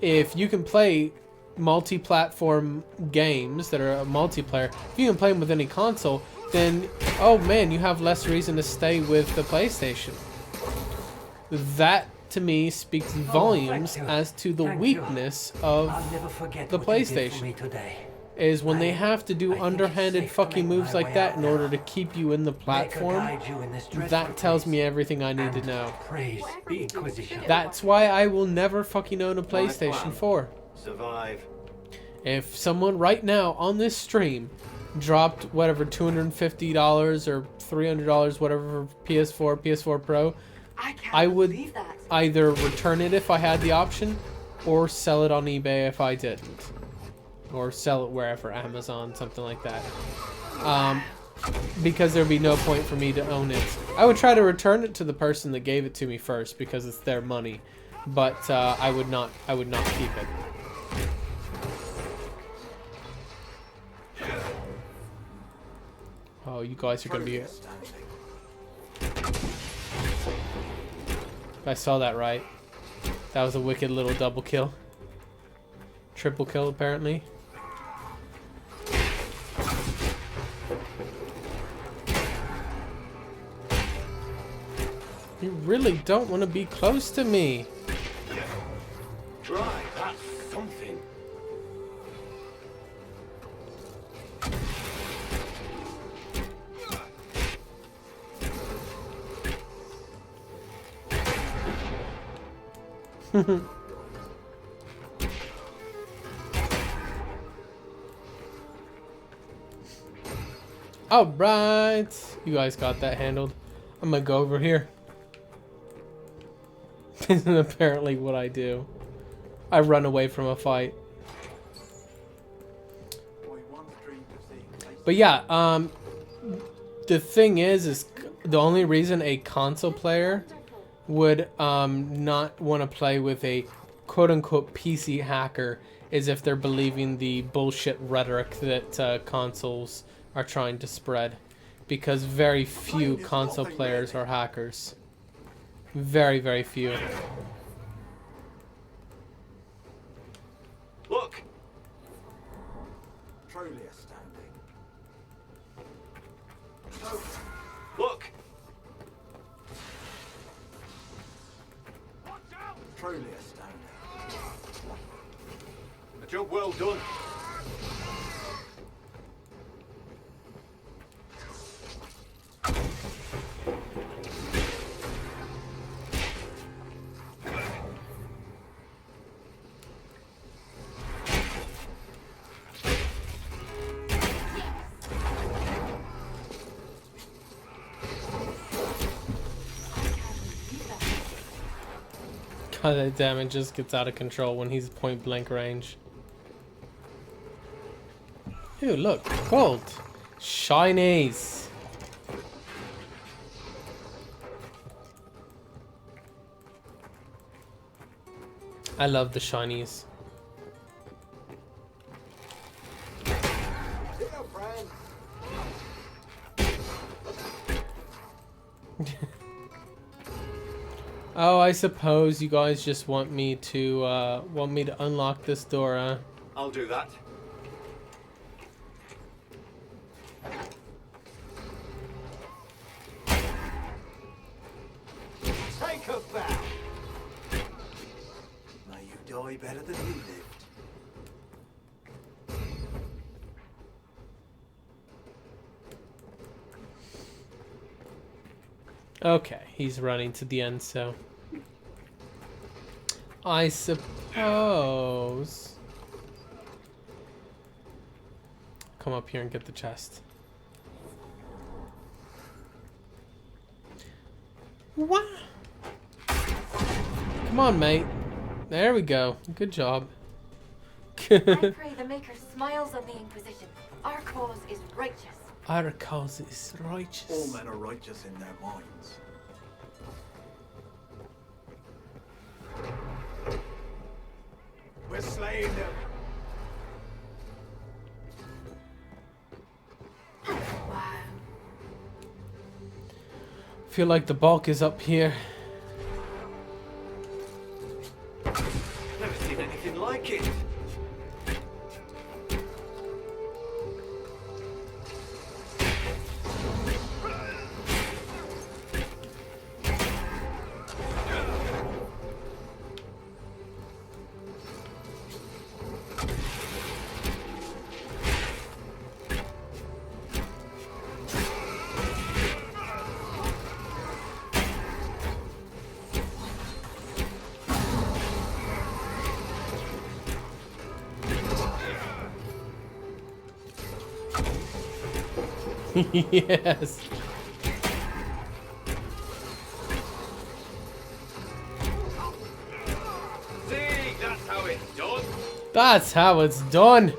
if you can play multi-platform games that are a multiplayer, if you can play them with any console, then, oh man, you have less reason to stay with the PlayStation. That, to me, speaks volumes as to the weakness of the PlayStation. Is when they have to do underhanded fucking moves like that in order to keep you in the platform. That tells me everything I need to know. That's why I will never fucking own a PlayStation 4. Survive. If someone right now on this stream dropped whatever $250 or $300, whatever, for PS4, PS4 Pro, I would either return it if I had the option, or sell it on eBay if I didn't. Or sell it wherever, Amazon, something like that. Because there'd be no point for me to own it. I would try to return it to the person that gave it to me first, because it's their money. But I would not keep it. Oh, you guys are gonna be... I saw that right. That was a wicked little double kill. Triple kill, apparently. You really don't want to be close to me. Right, that's something. Alright. You guys got that handled. I'm gonna go over here. This is apparently what I do. I run away from a fight. But yeah, the thing is the only reason a console player would not want to play with a quote-unquote PC hacker is if they're believing the bullshit rhetoric that consoles are trying to spread. Because very few console players are hackers. Very, very few. Look! Truly astounding. Look! Truly astounding. A job well done. God, that damage just gets out of control when he's point blank range. Ew, look, gold. Shinies. I love the shinies. Oh, I suppose you guys just want me to unlock this door, huh? I'll do that. Take a bow. May you die better than you lived. Okay, he's running to the end, so I suppose come up here and get the chest. What? Come on, mate. There we go. Good job. I pray the Maker smiles on the Inquisition. Our cause is righteous. Our cause is righteous. All men are righteous in their minds. We're slaying them. Wow. Feel like the bulk is up here. Never seen anything Yes. See, that's how it's done. That's how it's done.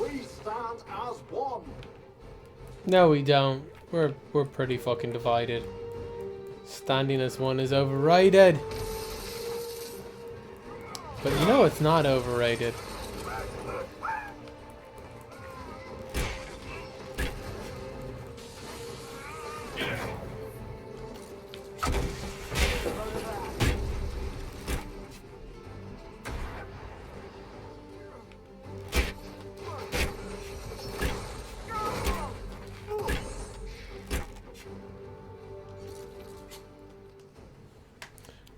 We stand as one. No, we don't. We're pretty fucking divided. Standing as one is overrated. But you know it's not overrated.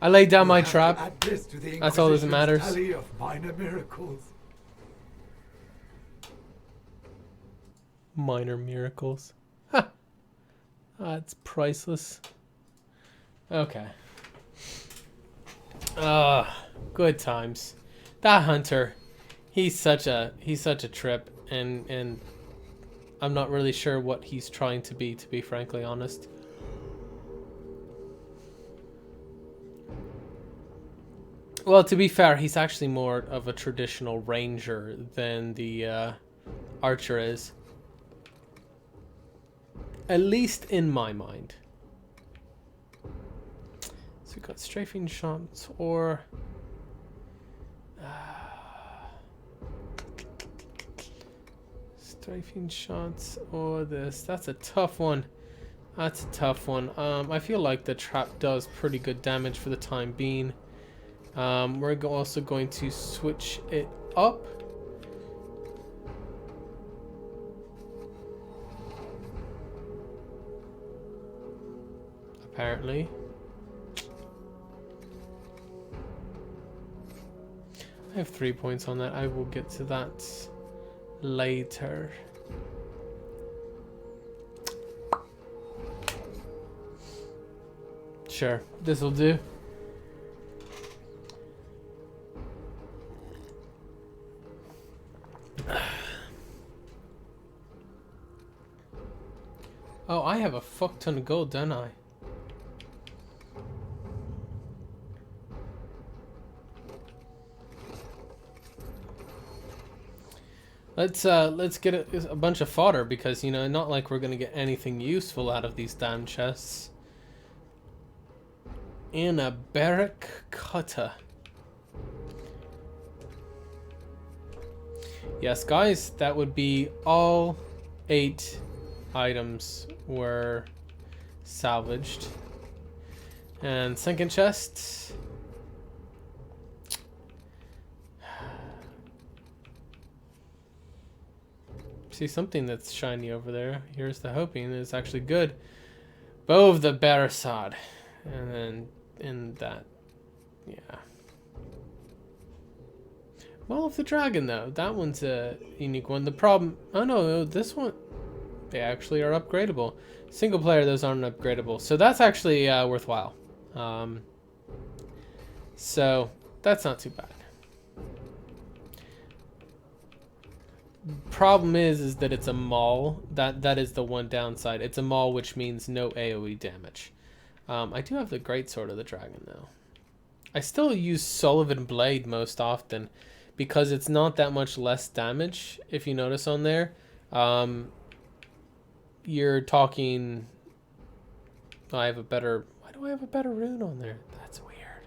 I laid down my trap. That's all that matters. Tally of minor miracles. Minor miracles. Ha! That's priceless. Okay. Good times. That hunter, he's such a trip, and I'm not really sure what he's trying to be frankly honest. Well, to be fair, he's actually more of a traditional ranger than the archer is. At least in my mind. So we've got strafing shots or... strafing shots or this. That's a tough one. That's a tough one. I feel like the trap does pretty good damage for the time being. We're also going to switch it up. Apparently. I have 3 points on that. I will get to that later. Sure, this will do. Oh, I have a fuck ton of gold, don't I? Let's get a bunch of fodder because, you know, not like we're gonna get anything useful out of these damn chests. In a barrack cutter. Yes, guys, that would be all 8 items were salvaged. And second chest. See something that's shiny over there. Here's the hoping it's actually good. Bow of the Barasad. And then in that, yeah. Well, of the Dragon though, that one's a unique one. The problem, oh no, this one, they actually are upgradable. Single player, those aren't upgradable. So that's actually worthwhile. So that's not too bad. Problem is that it's a maul. That is the one downside. It's a maul, which means no AoE damage. I do have the Greatsword of the Dragon though. I still use Sullivan Blade most often because it's not that much less damage. If you notice on there, you're talking. I have a better. Why do I have a better rune on there? That's weird.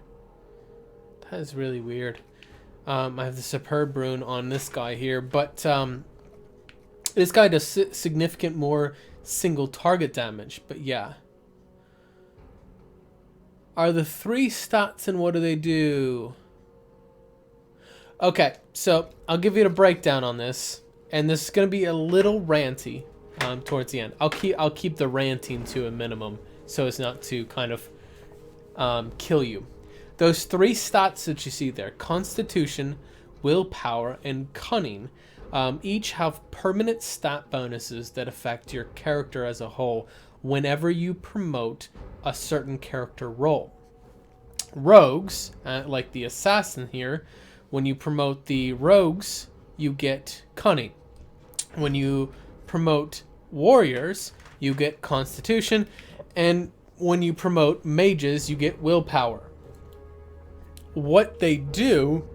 That is really weird. I have the Superb rune on this guy here, but this guy does significant more single target damage. But yeah. Are the 3 stats and what do they do? Okay, so I'll give you a breakdown on this. and this is going to be a little ranty towards the end. I'll keep the ranting to a minimum so as not to kind of kill you. Those 3 stats that you see there, Constitution, Willpower, and Cunning, each have permanent stat bonuses that affect your character as a whole whenever you promote a certain character role. Rogues, like the assassin here, when you promote the rogues, you get Cunning. When you promote warriors, you get Constitution, and when you promote mages, you get Willpower. What they do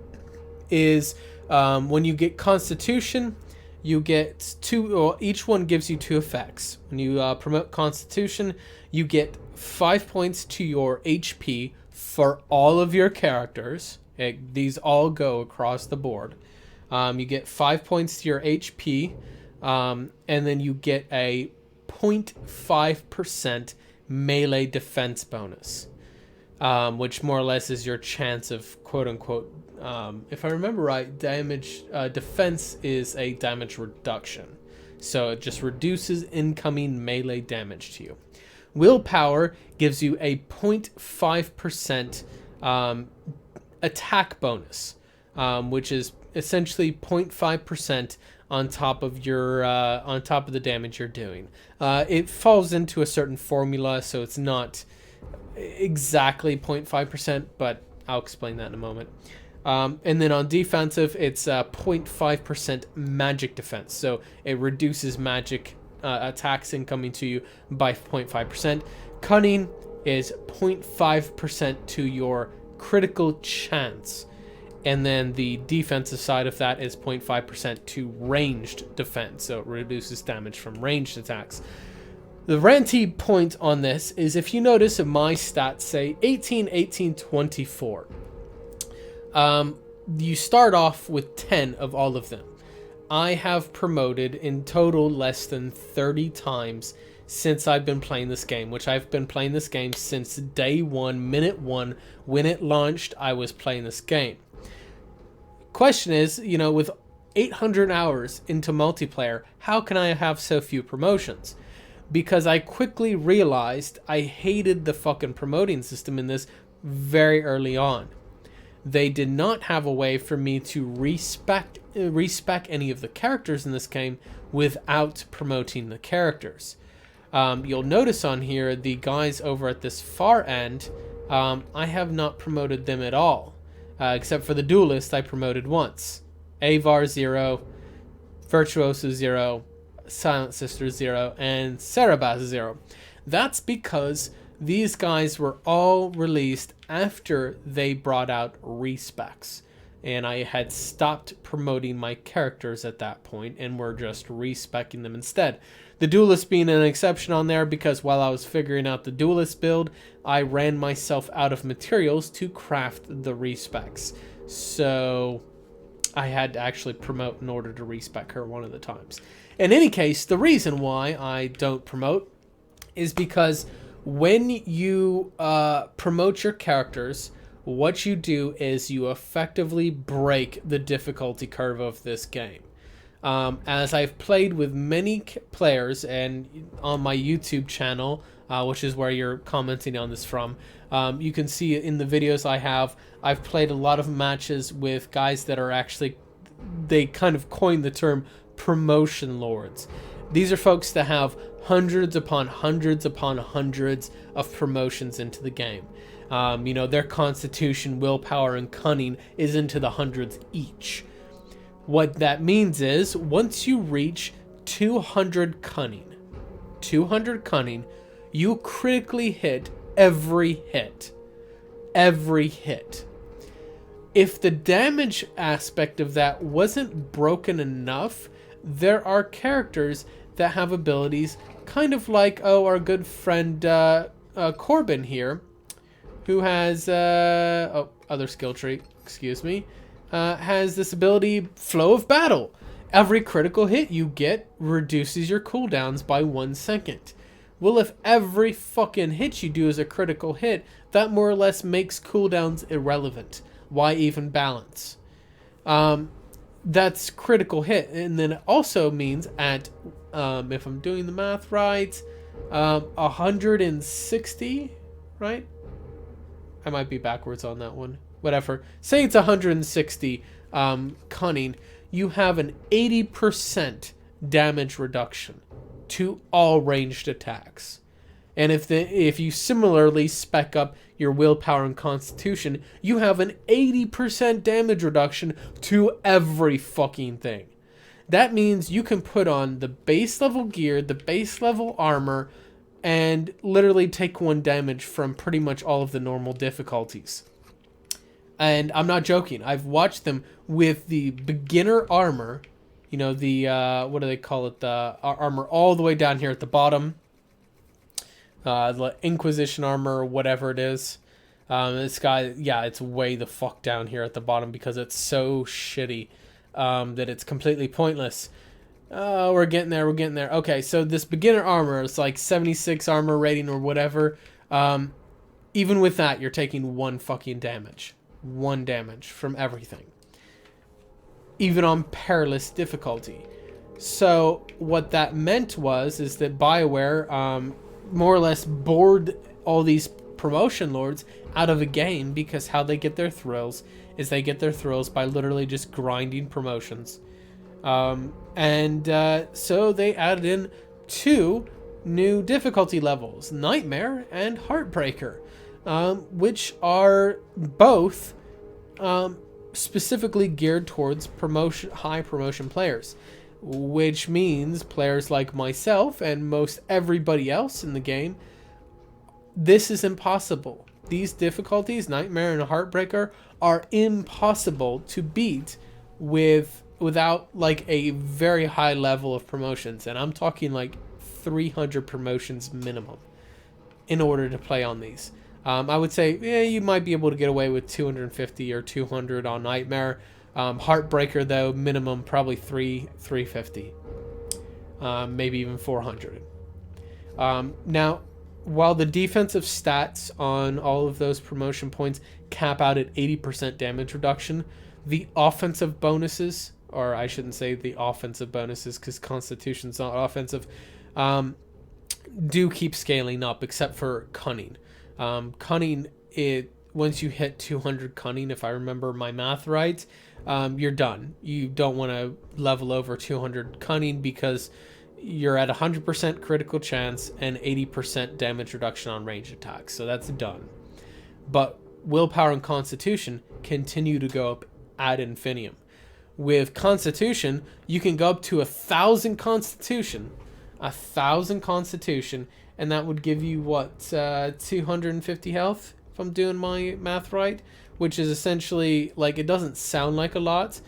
is when you get Constitution, you get 2, or each one gives you 2 effects. When you promote Constitution, you get 5 points to your HP for all of your characters. These all go across the board. You get 5 points to your HP, and then you get a 0.5% melee defense bonus, which more or less is your chance of quote-unquote, if I remember right, damage defense is a damage reduction. So it just reduces incoming melee damage to you. Willpower gives you a 0.5% attack bonus, which is essentially 0.5% on top of your on top of the damage you're doing. It falls into a certain formula, so it's not exactly 0.5%, but I'll explain that in a moment. And then on defensive, it's 0.5% magic defense, so it reduces magic attacks incoming to you by 0.5%. Cunning is 0.5% to your critical chance, and then the defensive side of that is 0.5% to ranged defense, so it reduces damage from ranged attacks. The ranty point on this is, if you notice, my stats say 18, 18, 24. You start off with 10 of all of them. I have promoted in total less than 30 times since I've been playing this game, which I've been playing this game since day 1, minute 1. When it launched, I was playing this game. Question is, with 800 hours into multiplayer, how can I have so few promotions? Because I quickly realized I hated the fucking promoting system in this very early on. They did not have a way for me to respec any of the characters in this game without promoting the characters. You'll notice on here the guys over at this far end, I have not promoted them at all, except for the duelist I promoted once. Avar 0, Virtuoso 0, Silent Sister 0, and Cerebas 0. That's because these guys were all released after they brought out respecs, and I had stopped promoting my characters at that point and were just respecking them instead. The duelist being an exception on there because while I was figuring out the duelist build, I ran myself out of materials to craft the respecs, so I had to actually promote in order to respec her one of the times. In any case, the reason why I don't promote is because when you promote your characters, what you do is you effectively break the difficulty curve of this game. As I've played with many players, and on my YouTube channel, which is where you're commenting on this from, you can see in the videos I've played a lot of matches with guys that are actually, they kind of coined the term promotion lords. These are folks that have hundreds upon hundreds upon hundreds of promotions into the game. Their constitution, willpower, and cunning is into the hundreds each. What that means is, once you reach 200 cunning, you critically hit every hit. Every hit. If the damage aspect of that wasn't broken enough, there are characters that have abilities kind of like, our good friend Corbin here, who has, other skill tree, excuse me, has this ability, Flow of Battle. Every critical hit you get reduces your cooldowns by 1 second. Well, if every fucking hit you do is a critical hit, that more or less makes cooldowns irrelevant. Why even balance? that's critical hit. And then it also means at, if I'm doing the math right, 160, right? I might be backwards on that one. Whatever. Say it's 160 cunning. You have an 80% damage reduction to all ranged attacks. And if you similarly spec up your willpower and constitution, you have an 80% damage reduction to every fucking thing. That means you can put on the base level gear, the base level armor, and literally take 1 damage from pretty much all of the normal difficulties. And I'm not joking. I've watched them with the beginner armor, you know, the, what do they call it? The armor all the way down here at the bottom. The Inquisition armor, or whatever it is. This guy, yeah, it's way the fuck down here at the bottom because it's so shitty that it's completely pointless. We're getting there, we're getting there. Okay, so this beginner armor is like 76 armor rating or whatever. Even with that, you're taking 1 fucking damage. 1 damage from everything. Even on perilous difficulty. So what that meant is that BioWare more or less bored all these promotion lords out of a game, because how they get their thrills is they get their thrills by literally just grinding promotions. So they added in 2 new difficulty levels, Nightmare and Heartbreaker, which are both specifically geared towards high promotion players, which means players like myself and most everybody else in the game, this is impossible. These difficulties, Nightmare and Heartbreaker, are impossible to beat without like a very high level of promotions, and I'm talking like 300 promotions minimum in order to play on these. I would say, yeah, you might be able to get away with 250 or 200 on Nightmare. Heartbreaker, though, minimum probably 350, maybe even 400. Now, while the defensive stats on all of those promotion points cap out at 80% damage reduction, the offensive bonuses, or I shouldn't say the offensive bonuses because Constitution's not offensive, do keep scaling up, except for Cunning. Cunning, once you hit 200 Cunning, if I remember my math right, you're done. You don't want to level over 200 Cunning because you're at 100% critical chance and 80% damage reduction on range attacks. So that's done. But Willpower and Constitution continue to go up ad infinitum. With Constitution, you can go up to 1,000 Constitution. 1,000 Constitution, and that would give you, what, 250 health, if I'm doing my math right? Which is essentially, like, it doesn't sound like a lot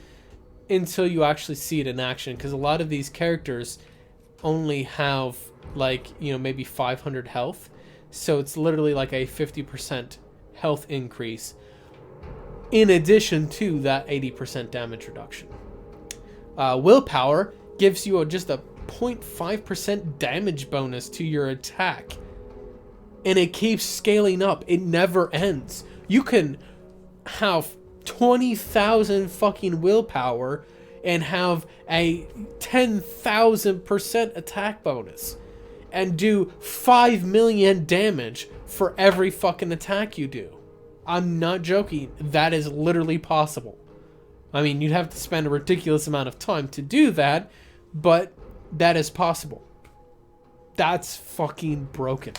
until you actually see it in action, because a lot of these characters only have, like, you know, maybe 500 health, so it's literally like a 50% health increase in addition to that 80% damage reduction. Willpower gives you just a 0.5% damage bonus to your attack, and it keeps scaling up. It never ends. You can have 20,000 fucking willpower and have a 10,000% attack bonus and do 5 million damage for every fucking attack you do. I'm not joking. That is literally possible. I mean, you'd have to spend a ridiculous amount of time to do that, but that is possible. That's fucking broken.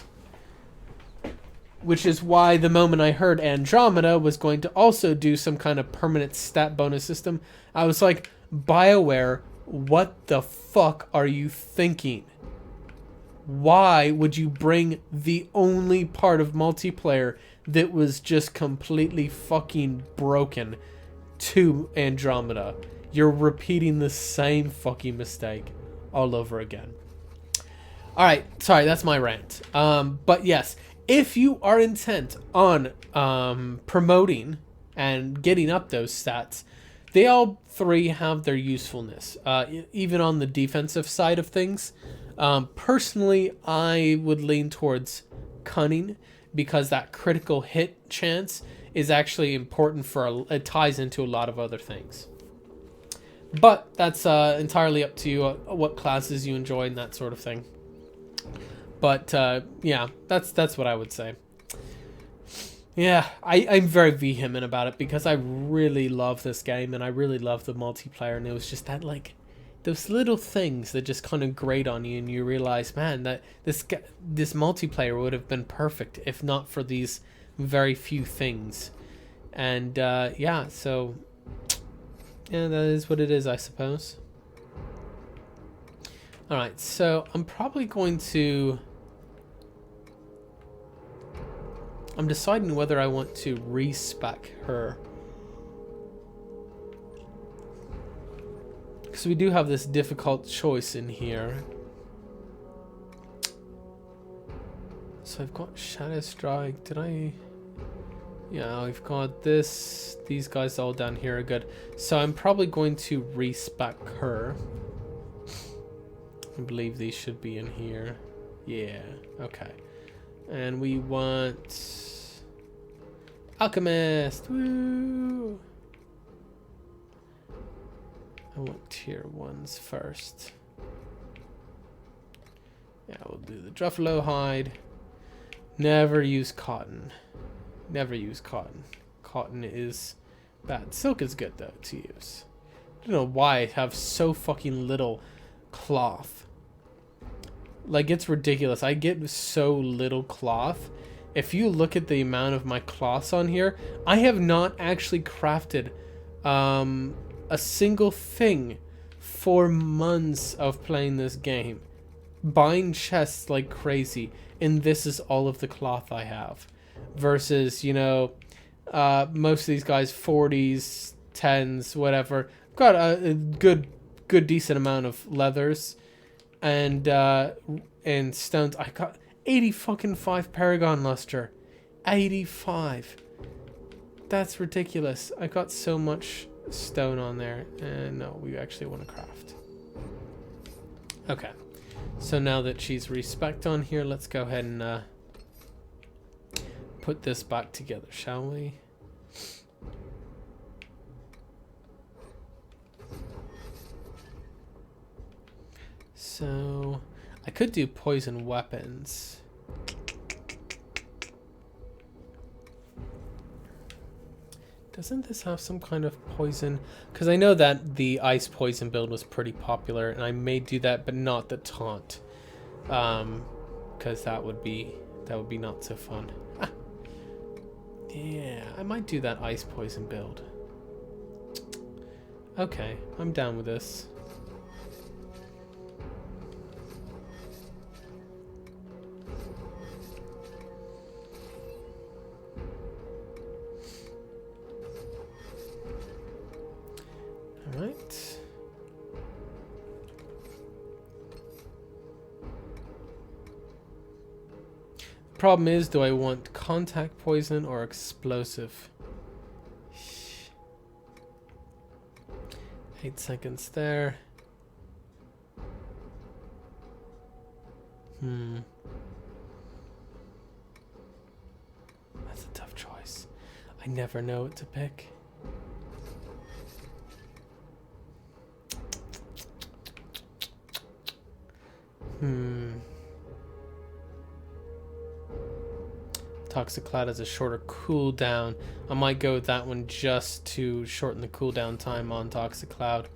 Which is why the moment I heard Andromeda was going to also do some kind of permanent stat bonus system, I was like, BioWare, what the fuck are you thinking? Why would you bring the only part of multiplayer that was just completely fucking broken to Andromeda? You're repeating the same fucking mistake all over again. Alright, sorry, that's my rant. But yes, if you are intent on promoting and getting up those stats, they all 3 have their usefulness. Even on the defensive side of things, personally, I would lean towards Cunning, because that critical hit chance is actually important for it ties into a lot of other things. But that's entirely up to you, what classes you enjoy and that sort of thing. But yeah, that's what I would say. Yeah, I'm very vehement about it because I really love this game and I really love the multiplayer, and it was just that, like, those little things that just kind of grate on you, and you realize, man, that this multiplayer would have been perfect if not for these very few things. And yeah, so yeah, that is what it is, I suppose. Alright, so I'm probably going to... I'm deciding whether I want to respec her. Because we do have this difficult choice in here. So I've got Shadow Strike. Did I... Yeah, we've got this. These guys all down here are good. So I'm probably going to respec her. I believe these should be in here. Yeah, okay. And we want... Alchemist! Woo! I want tier 1s first. Yeah, we'll do the Druffalo hide. Never use cotton. Never use cotton. Cotton is bad. Silk is good though to use. I don't know why I have so fucking little cloth. Like, it's ridiculous. I get so little cloth. If you look at the amount of my cloths on here, I have not actually crafted a single thing for months of playing this game. Buying chests like crazy, and this is all of the cloth I have. Versus, you know, most of these guys, 40s, 10s, whatever. Got a good decent amount of leathers and stones. I got 80 fucking 5 Paragon Luster. 85. That's ridiculous. I got so much stone on there. And no, we actually want to craft. Okay. So now that she's respect on here, let's go ahead and put this back together, shall we? So I could do poison weapons. Doesn't this have some kind of poison? Because I know that the ice poison build was pretty popular, and I may do that, but not the taunt. Because that would be not so fun. Ah. Yeah, I might do that ice poison build. Okay, I'm down with this. Alright. Problem is, do I want contact poison or explosive? 8 seconds there. That's a tough choice. I never know what to pick. Toxic Cloud has a shorter cooldown. I might go with that one just to shorten the cooldown time on Toxic Cloud,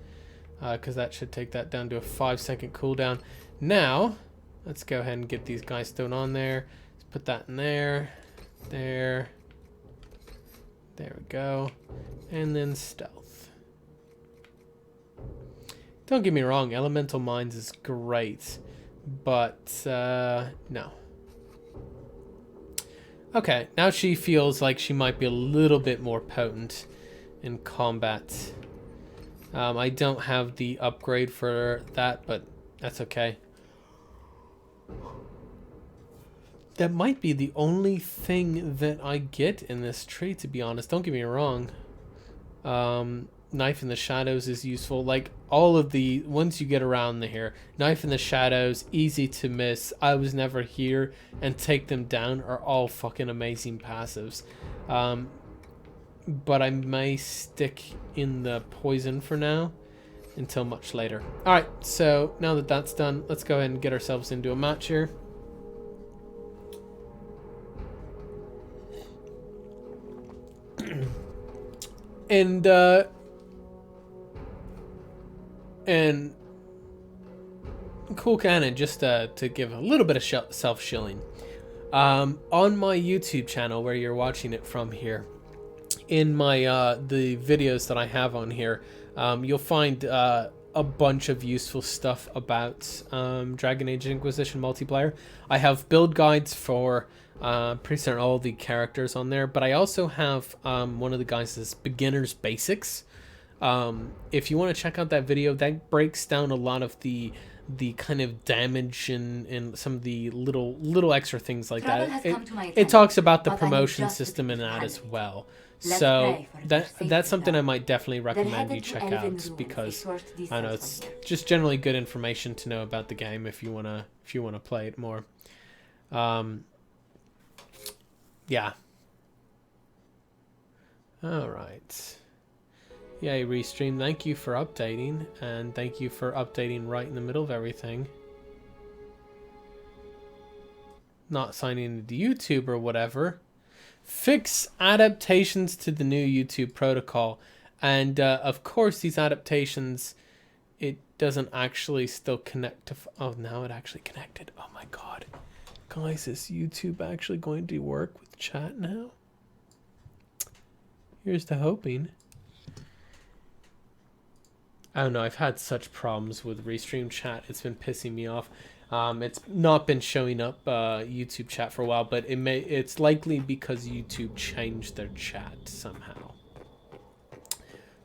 because that should take that down to a 5-second cooldown. Now, let's go ahead and get these guys thrown on there. Let's put that in there. There. There we go. And then stealth. Don't get me wrong, Elemental Mines is great, but no. Okay, now she feels like she might be a little bit more potent in combat. I don't have the upgrade for that, but that's okay. That might be the only thing that I get in this tree, to be honest. Don't get me wrong. Knife in the Shadows is useful. Like, all of the... Once you get around here, Knife in the Shadows, easy to miss, I Was Never Here, and Take Them Down are all fucking amazing passives. But I may stick in the poison for now. until much later. Alright, so now that that's done, let's go ahead and get ourselves into a match here. And cool cannon, just to give a little bit of self-shilling. On my YouTube channel, where you're watching it from here, in my the videos that I have on here, you'll find a bunch of useful stuff about Dragon Age Inquisition multiplayer. I have build guides for pretty certain all the characters on there, but I also have one of the guys' beginner's basics. If you want to check out that video, that breaks down a lot of the kind of damage and some of the little extra things like that. It talks about the promotion system in that as well. So that's something I might definitely recommend you check out, because I know it's just generally good information to know about the game if you wanna play it more. Yeah. All right. Yay, Restream, thank you for updating, and thank you for updating right in the middle of everything. Not signing into YouTube or whatever. Fix adaptations to the new YouTube protocol. And of course these adaptations, it doesn't actually still connect to... Oh, now it actually connected. Oh my god. Guys, is YouTube actually going to work with chat now? Here's to hoping. I don't know, I've had such problems with Restream chat. It's been pissing me off. It's not been showing up YouTube chat for a while, but it's likely because YouTube changed their chat somehow.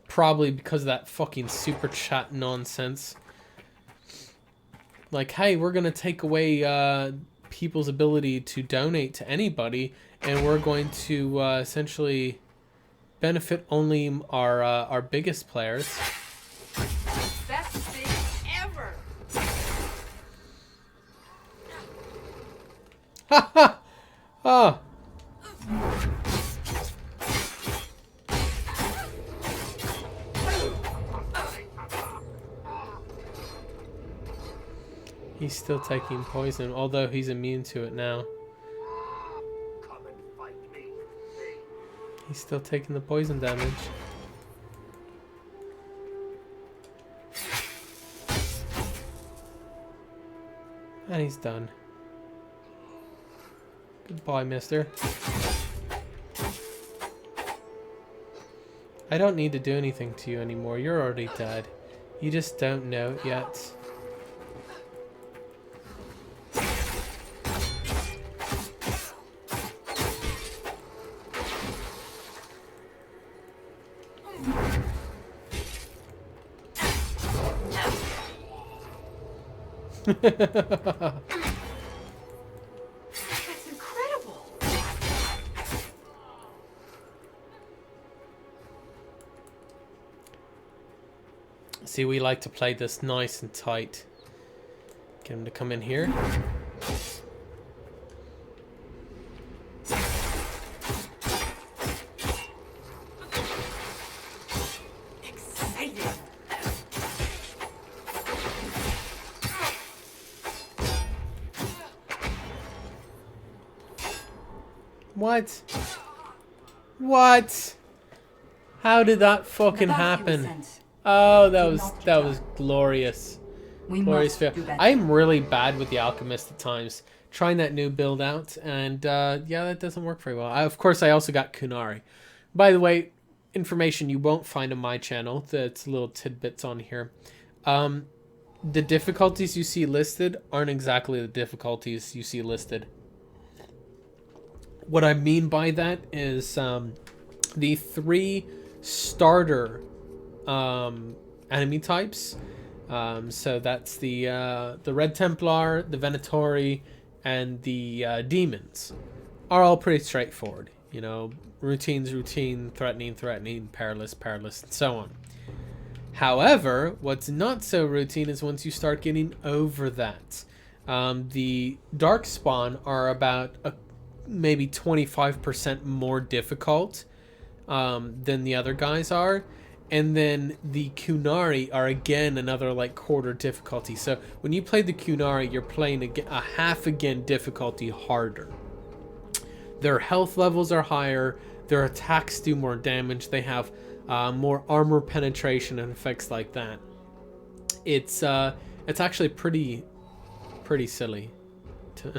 Probably because of that fucking super chat nonsense. Like, hey, we're gonna take away people's ability to donate to anybody, and we're going to essentially benefit only our biggest players. Best thing ever. Ha ha! Oh. He's still taking poison, although he's immune to it now. Come and fight me. He's still taking the poison damage. And he's done. Goodbye, mister. I don't need to do anything to you anymore. You're already dead. You just don't know it yet. That's incredible. See, we like to play this nice and tight. Get him to come in here. What? What? How did that fucking happen? Oh, that was glorious. Glorious fail. I'm really bad with the alchemist at times. Trying that new build out, and yeah, that doesn't work very well. Of course, I also got Kunari. By the way, information you won't find on my channel. That's little tidbits on here. The difficulties you see listed aren't exactly the difficulties you see listed. What I mean by that is the 3 starter enemy types. So that's the Red Templar, the Venatori, and the demons are all pretty straightforward. You know, routine's routine, threatening, perilous, and so on. However, what's not so routine is once you start getting over that. The Darkspawn are about maybe 25% more difficult than the other guys are, And then the Kunari are again another like quarter difficulty. So when you play the Kunari, you're playing a half again difficulty harder. Their health levels are higher. Their attacks do more damage. They have more armor penetration and effects like that. It's actually pretty silly,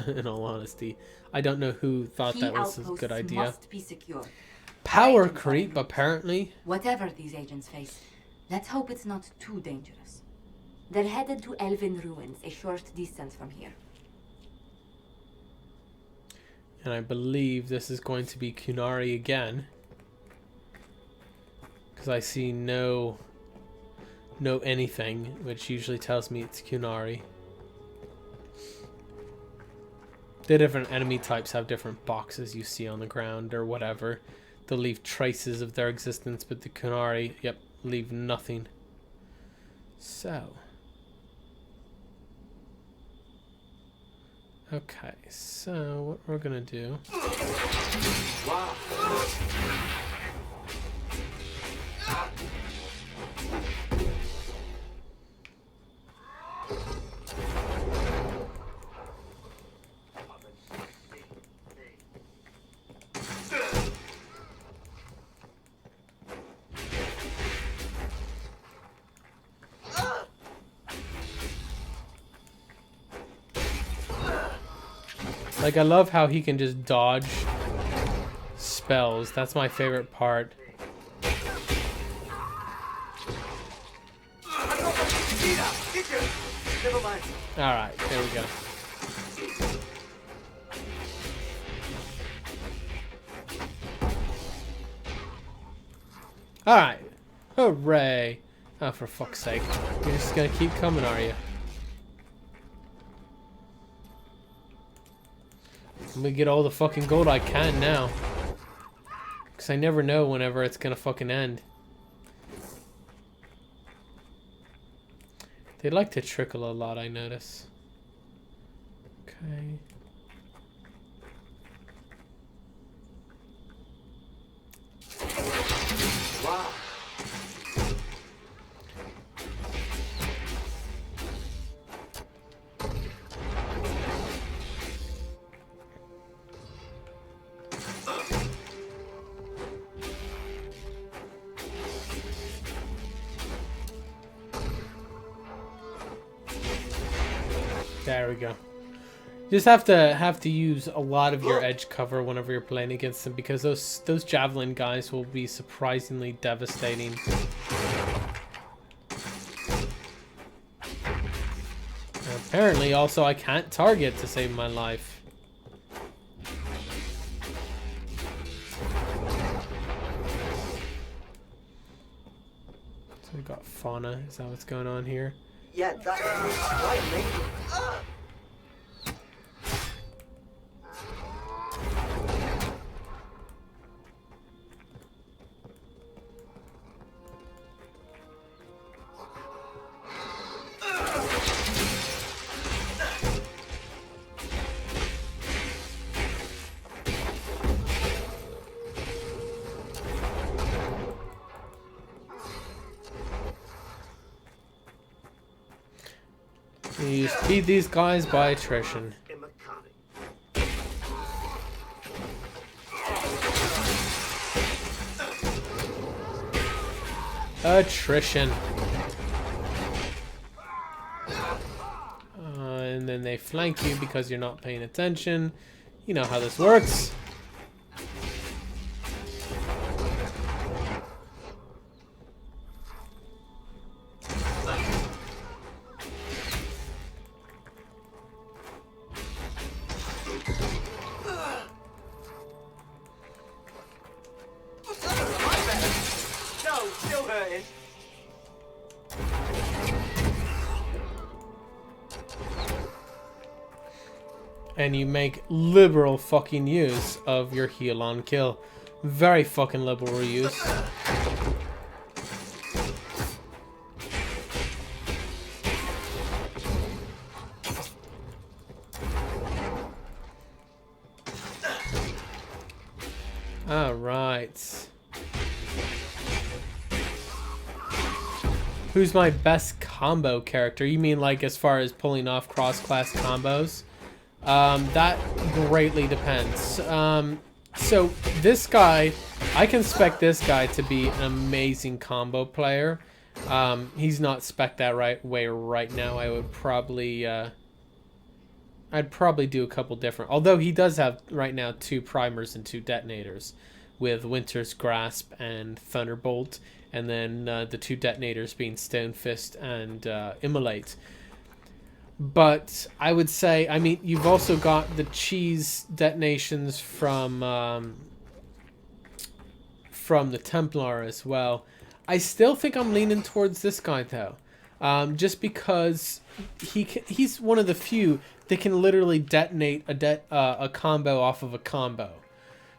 in all honesty. I don't know who thought that was a good idea. Must be secure. Power creep, apparently. Whatever these agents face, let's hope it's not too dangerous. They're headed to Elven Ruins, a short distance from here. And I believe this is going to be Kunari again. Because I see no anything, which usually tells me it's Kunari. The different enemy types have different boxes you see on the ground or whatever. They'll leave traces of their existence, but the Kunari, yep, leave nothing. So. Okay, so what we're gonna do. Wow. Like, I love how he can just dodge spells. That's my favorite part. Alright, there we go. Alright. Hooray. Oh, for fuck's sake. You're just gonna keep coming, are you? I'm gonna get all the fucking gold I can now. Because I never know whenever it's gonna fucking end. They like to trickle a lot, I notice. Okay. Wow. There we go. You just have to use a lot of your edge cover whenever you're playing against them, because those javelin guys will be surprisingly devastating. And apparently, also, I can't target to save my life. So we got fauna. Is that what's going on here? Yeah, that's quite amazing. You just beat these guys by attrition. Attrition. And then they flank you because you're not paying attention. You know how this works. And you make liberal fucking use of your heal on kill. Very fucking liberal use. Alright. Who's my best combo character? You mean like as far as pulling off cross-class combos? That greatly depends. So this guy, I can spec this guy to be an amazing combo player. He's not spec that way right now. I would probably, I'd probably do a couple different. Although he does have right now 2 primers and 2 detonators, with Winter's Grasp and Thunderbolt, and then the 2 detonators being Stone Fist and Immolate. But I would say, I mean, you've also got the cheese detonations from the Templar as well. I still think I'm leaning towards this guy though, just because he's one of the few that can literally detonate a combo off of a combo.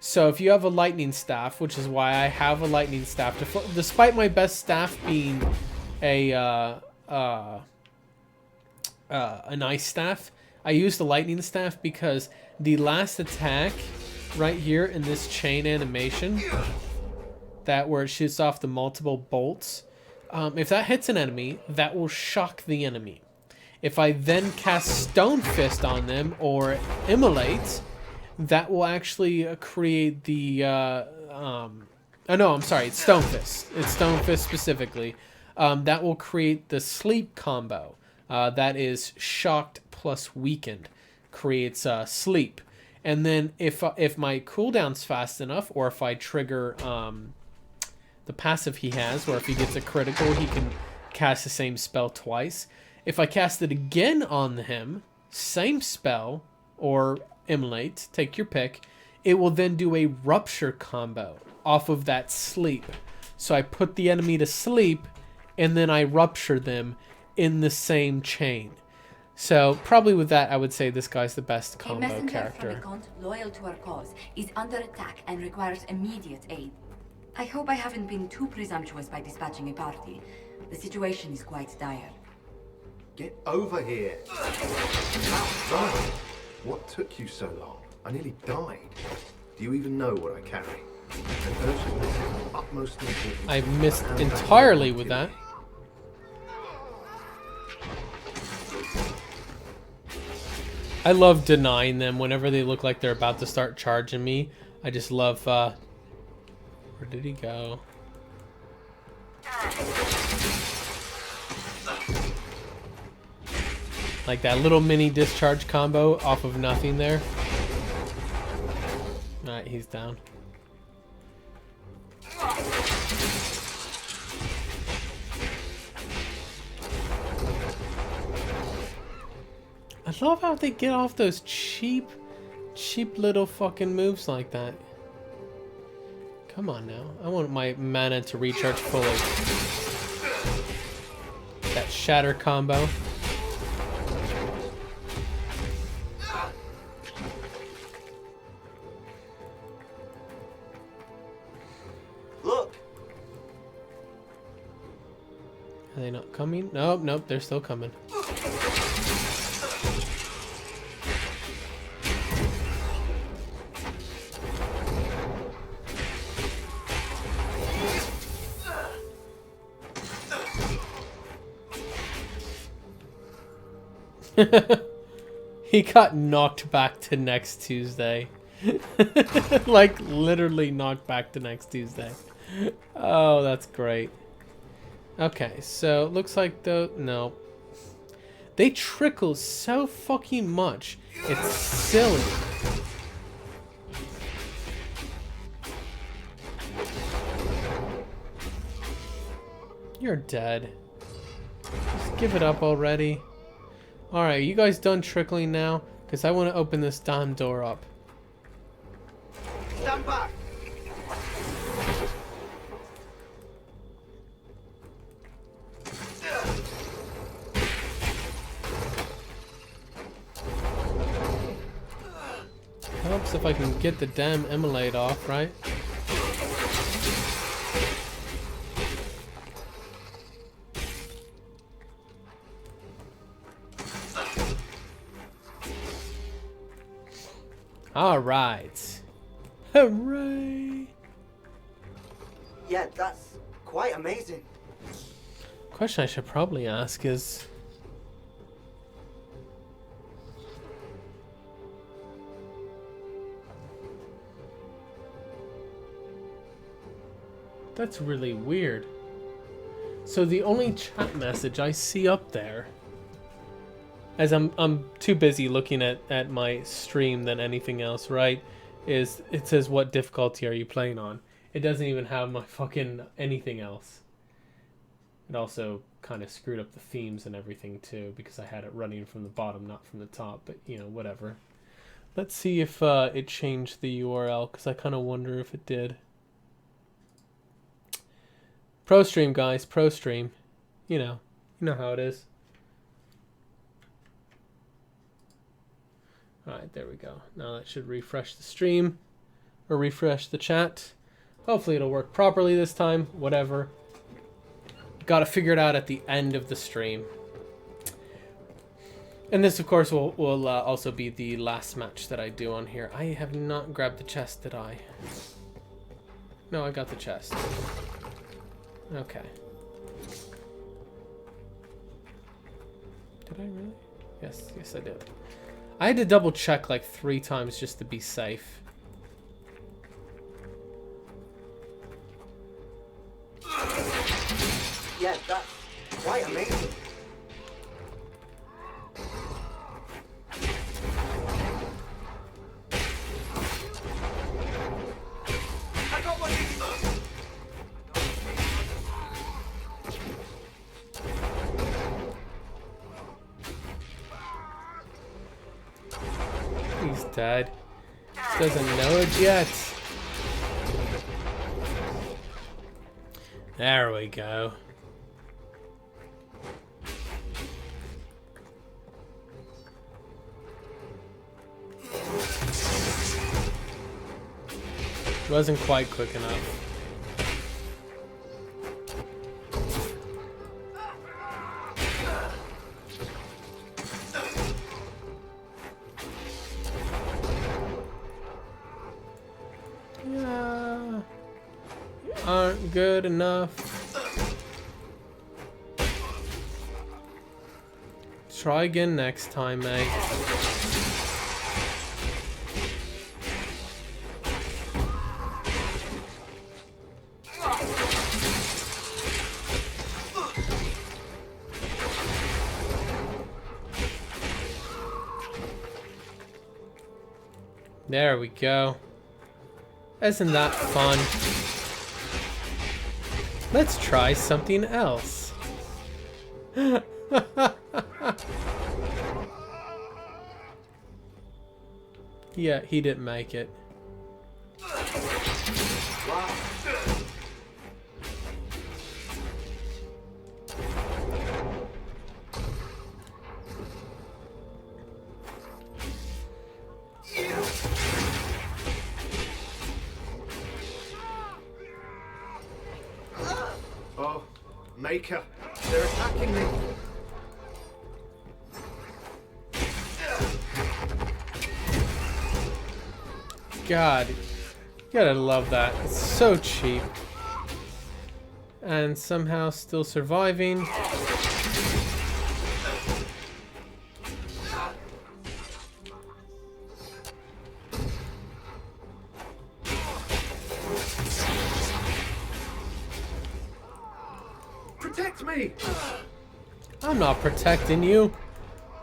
So if you have a lightning staff, which is why I have a lightning staff, despite my best staff being an ice staff, I use the lightning staff because the last attack right here in this chain animation, that where it shoots off the multiple bolts, if that hits an enemy, that will shock the enemy. If I then cast Stone Fist on them or Immolate, that will actually create the oh no, I'm sorry, it's Stone Fist. It's Stone Fist specifically. That will create the sleep combo. That is shocked plus weakened, creates sleep. And then if my cooldown's fast enough, or if I trigger the passive he has, where if he gets a critical, he can cast the same spell twice. If I cast it again on him, same spell, or Immolate, take your pick, it will then do a rupture combo off of that sleep. So I put the enemy to sleep, and then I rupture them in the same chain. So probably with that, I would say this guy's the best combo character. A messenger from the Count, loyal to our cause, is under attack and requires immediate aid. I hope I haven't been too presumptuous by dispatching a party. The situation is quite dire. Get over here. Outside. What took you so long? I nearly died. Do you even know what I carry? An urgent message of utmost importance. I missed entirely with that. I love denying them whenever they look like they're about to start charging me. I just love, where did he go? Like that little mini discharge combo off of nothing there. Alright, he's down. I love how they get off those cheap little fucking moves like that. Come on now. I want my mana to recharge fully. That shatter combo. Look. Are they not coming? Nope, nope, they're still coming. He got knocked back to next Tuesday. Like literally knocked back to next Tuesday. Oh, that's great. Okay, so looks like no. They trickle so fucking much. It's silly. You're dead. Just give it up already. Alright, you guys done trickling now? Because I want to open this damn door up. Stand back. Helps if I can get the damn Immolate off, right? All right. Hooray! Yeah, that's quite amazing. Question I should probably ask is... That's really weird. So the only chat message I see up there, as I'm too busy looking at my stream than anything else, right? Is it says what difficulty are you playing on? It doesn't even have my fucking anything else. It also kind of screwed up the themes and everything too, because I had it running from the bottom, not from the top, but you know, whatever. Let's see if it changed the URL, because I kind of wonder if it did. Pro stream, guys, pro stream. You know how it is. Alright, there we go. Now that should refresh the stream, or refresh the chat. Hopefully it'll work properly this time, whatever. Got to figure it out at the end of the stream. And this, of course, will also be the last match that I do on here. I have not grabbed the chest, did I? No, I got the chest. Okay. Did I really? Yes, I did. I had to double check like 3 times just to be safe. Yeah, that's quite amazing. I got one. He's dead. Doesn't know it yet. There we go. Wasn't quite quick enough. Yeah. Aren't good enough. Try again next time, mate. There we go. Isn't that fun? Let's try something else. Yeah, he didn't make it. Oh, Maker, they're attacking me. God, you gotta love that. It's so cheap. And somehow still surviving. Protect me! I'm not protecting you.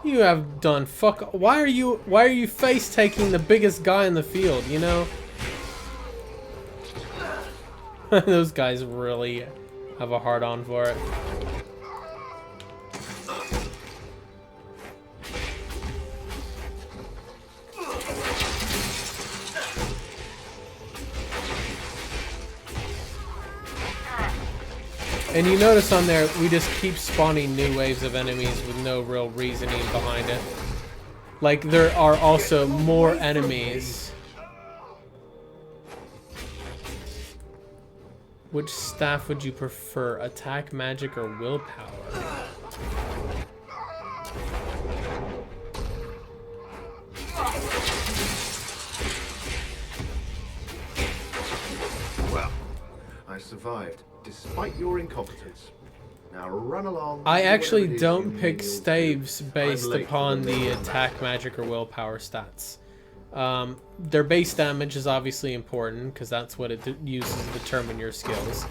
You have done fuck. Why are you face taking the biggest guy in the field, you know? Those guys really have a hard on for it. And you notice on there, we just keep spawning new waves of enemies with no real reasoning behind it. Like, there are also more enemies. Which staff would you prefer? Attack, magic, or willpower? Well, I survived, despite your incompetence. Now run along. I do actually whatever it is don't you pick menials do. staves based I'm late upon for the main attack, magic, or willpower stats. Their base damage is obviously important because that's what it uses to determine your skills.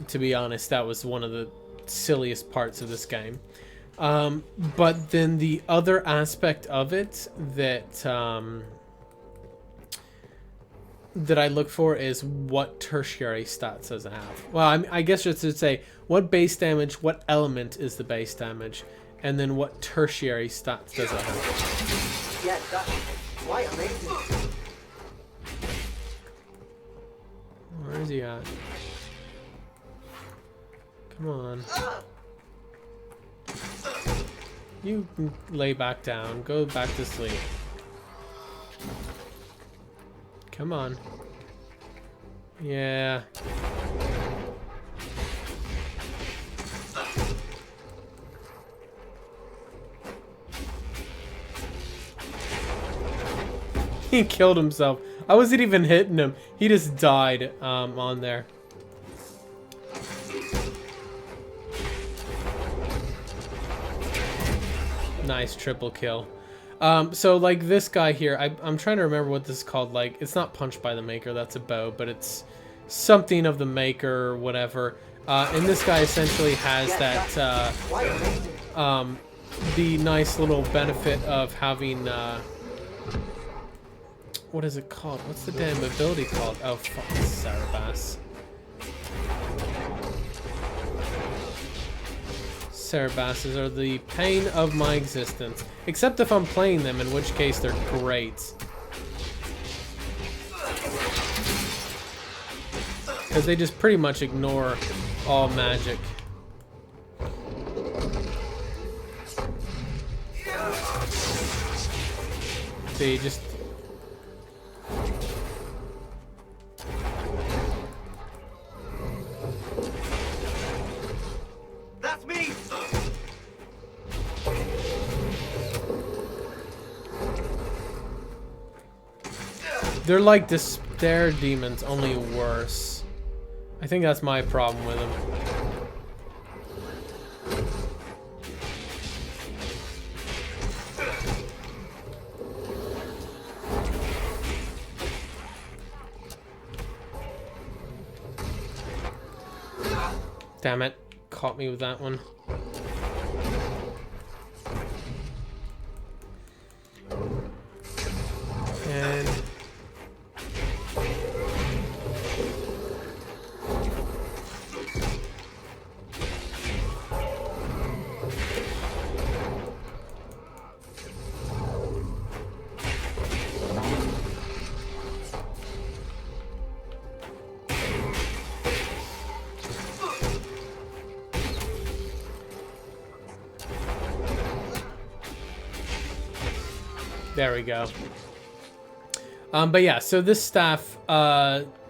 To be honest, that was one of the silliest parts of this game. But then the other aspect of it that that I look for is what tertiary stats does it have. Well, I guess just to say what base damage, what element is the base damage, and then what tertiary stats does it have. Yeah, that's quite amazing. Where is he at? Come on. You can lay back down. Go back to sleep. Come on. Yeah. He killed himself. I wasn't even hitting him. He just died on there. Nice triple kill. So like this guy here, I'm trying to remember what this is called. Like, it's not Punch by the Maker, that's a bow, but it's something of the Maker or whatever. And this guy essentially has that the nice little benefit of having what is it called? What's the damn ability called? Oh fuck, Cerebas. Cerebasses are the pain of my existence. Except if I'm playing them, in which case they're great. Because they just pretty much ignore all magic. They just... That's me! They're like despair demons, only worse. I think that's my problem with them. Damn it. Caught me with that one. And... there we go. But yeah, so this staff,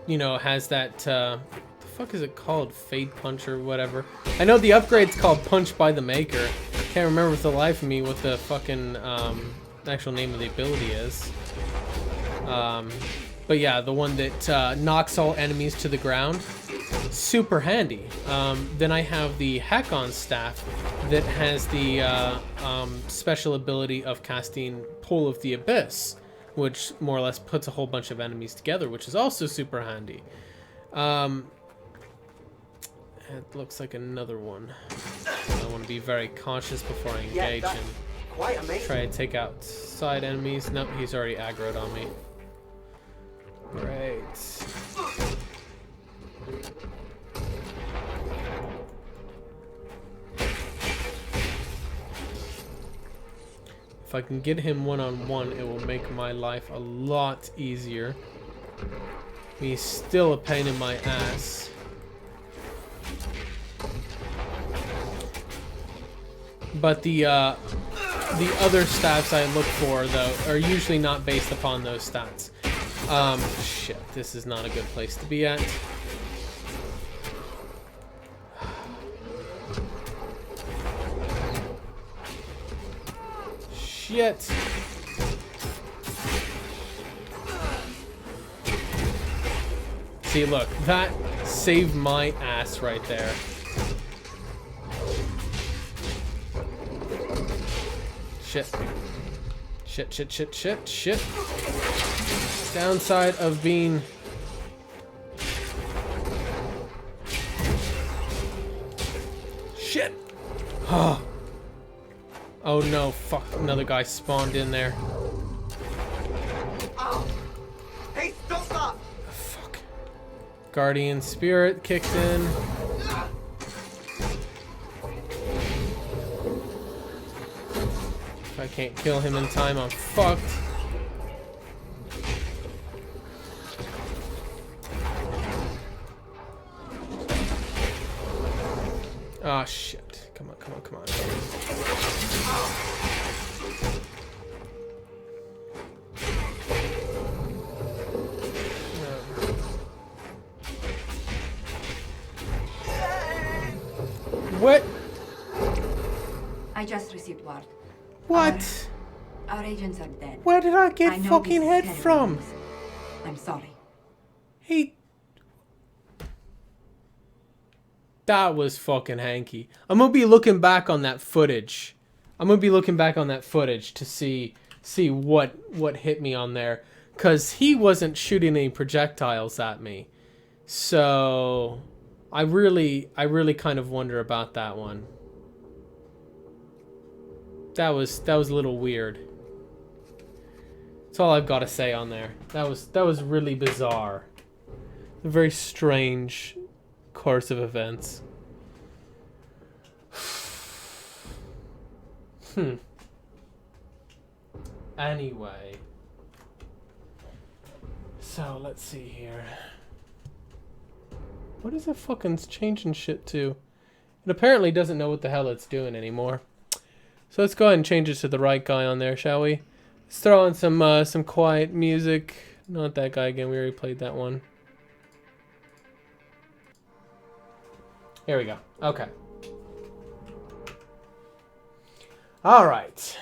you know, has that, what the fuck is it called? Fade Punch or whatever. I know the upgrade's called Punch by the Maker. Can't remember for the life of me what the fucking, actual name of the ability is. But yeah, the one that, knocks all enemies to the ground. Super handy. Then I have the Hakon staff that has the special ability of casting Pull of the Abyss, which more or less puts a whole bunch of enemies together, which is also super handy. It looks like another one. I want to be very cautious before I engage him. Quite amazing. Try to take out side enemies. Nope, he's already aggroed on me. Great. If I can get him one-on-one, it will make my life a lot easier. He's still a pain in my ass. But the other stats I look for, though, are usually not based upon those stats. Shit, this is not a good place to be at. Shit. See, look, that saved my ass right there. Shit. Shit. Downside of being... Shit! Oh no, fuck. Another guy spawned in there. Hey, stop that! Fuck. Guardian Spirit kicked in. If I can't kill him in time, I'm fucked. Oh shit. Come on. What? I just received word. What? Our agents are dead. Where did I get know fucking this is head terrible from? news. I'm sorry. That was fucking hanky. I'm gonna be looking back on that footage. To see what hit me on there, cause he wasn't shooting any projectiles at me. So I really kind of wonder about that one. That was a little weird. That's all I've got to say on there. That was really bizarre. A very strange course of events. Anyway. So, let's see here. What is it fucking changing shit to? It apparently doesn't know what the hell it's doing anymore. So let's go ahead and change it to the right guy on there, shall we? Let's throw on some quiet music. Not that guy again. We already played that one. Here we go. Okay. All right.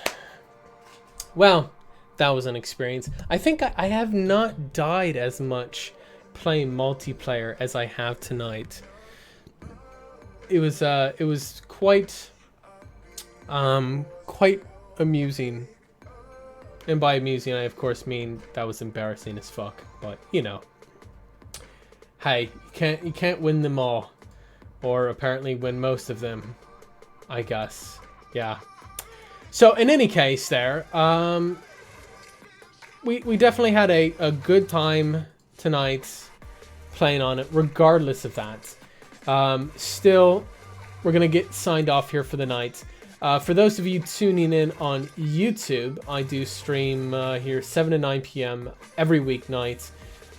Well, that was an experience. I think I have not died as much playing multiplayer as I have tonight. It was quite amusing. And by amusing, I of course mean that was embarrassing as fuck. But you know, hey, you can't win them all, or apparently win most of them, I guess. Yeah. So in any case, there, we definitely had a good time tonight playing on it. Regardless of that, still, we're gonna get signed off here for the night. For those of you tuning in on YouTube, I do stream here 7 to 9 p.m. every weeknight,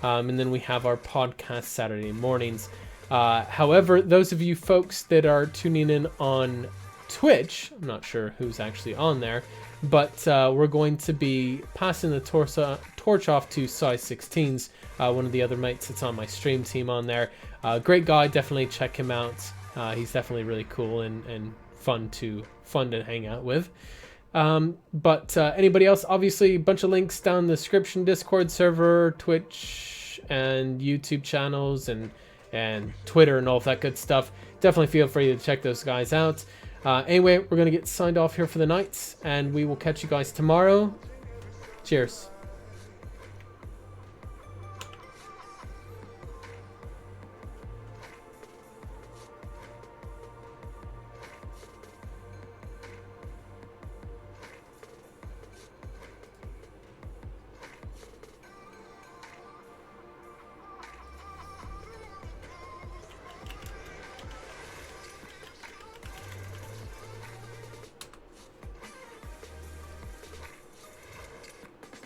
and then we have our podcast Saturday mornings. However, those of you folks that are tuning in on Twitch, I'm not sure who's actually on there, but we're going to be passing the torch off to Size 16s, one of the other mates that's on my stream team on there. Great guy, definitely check him out. He's definitely really cool and fun to hang out with. But anybody else, obviously a bunch of links down in the description: Discord server, Twitch and YouTube channels, and Twitter and all of that good stuff. Definitely feel free to check those guys out. Anyway, we're gonna get signed off here for the night, and we will catch you guys tomorrow. Cheers.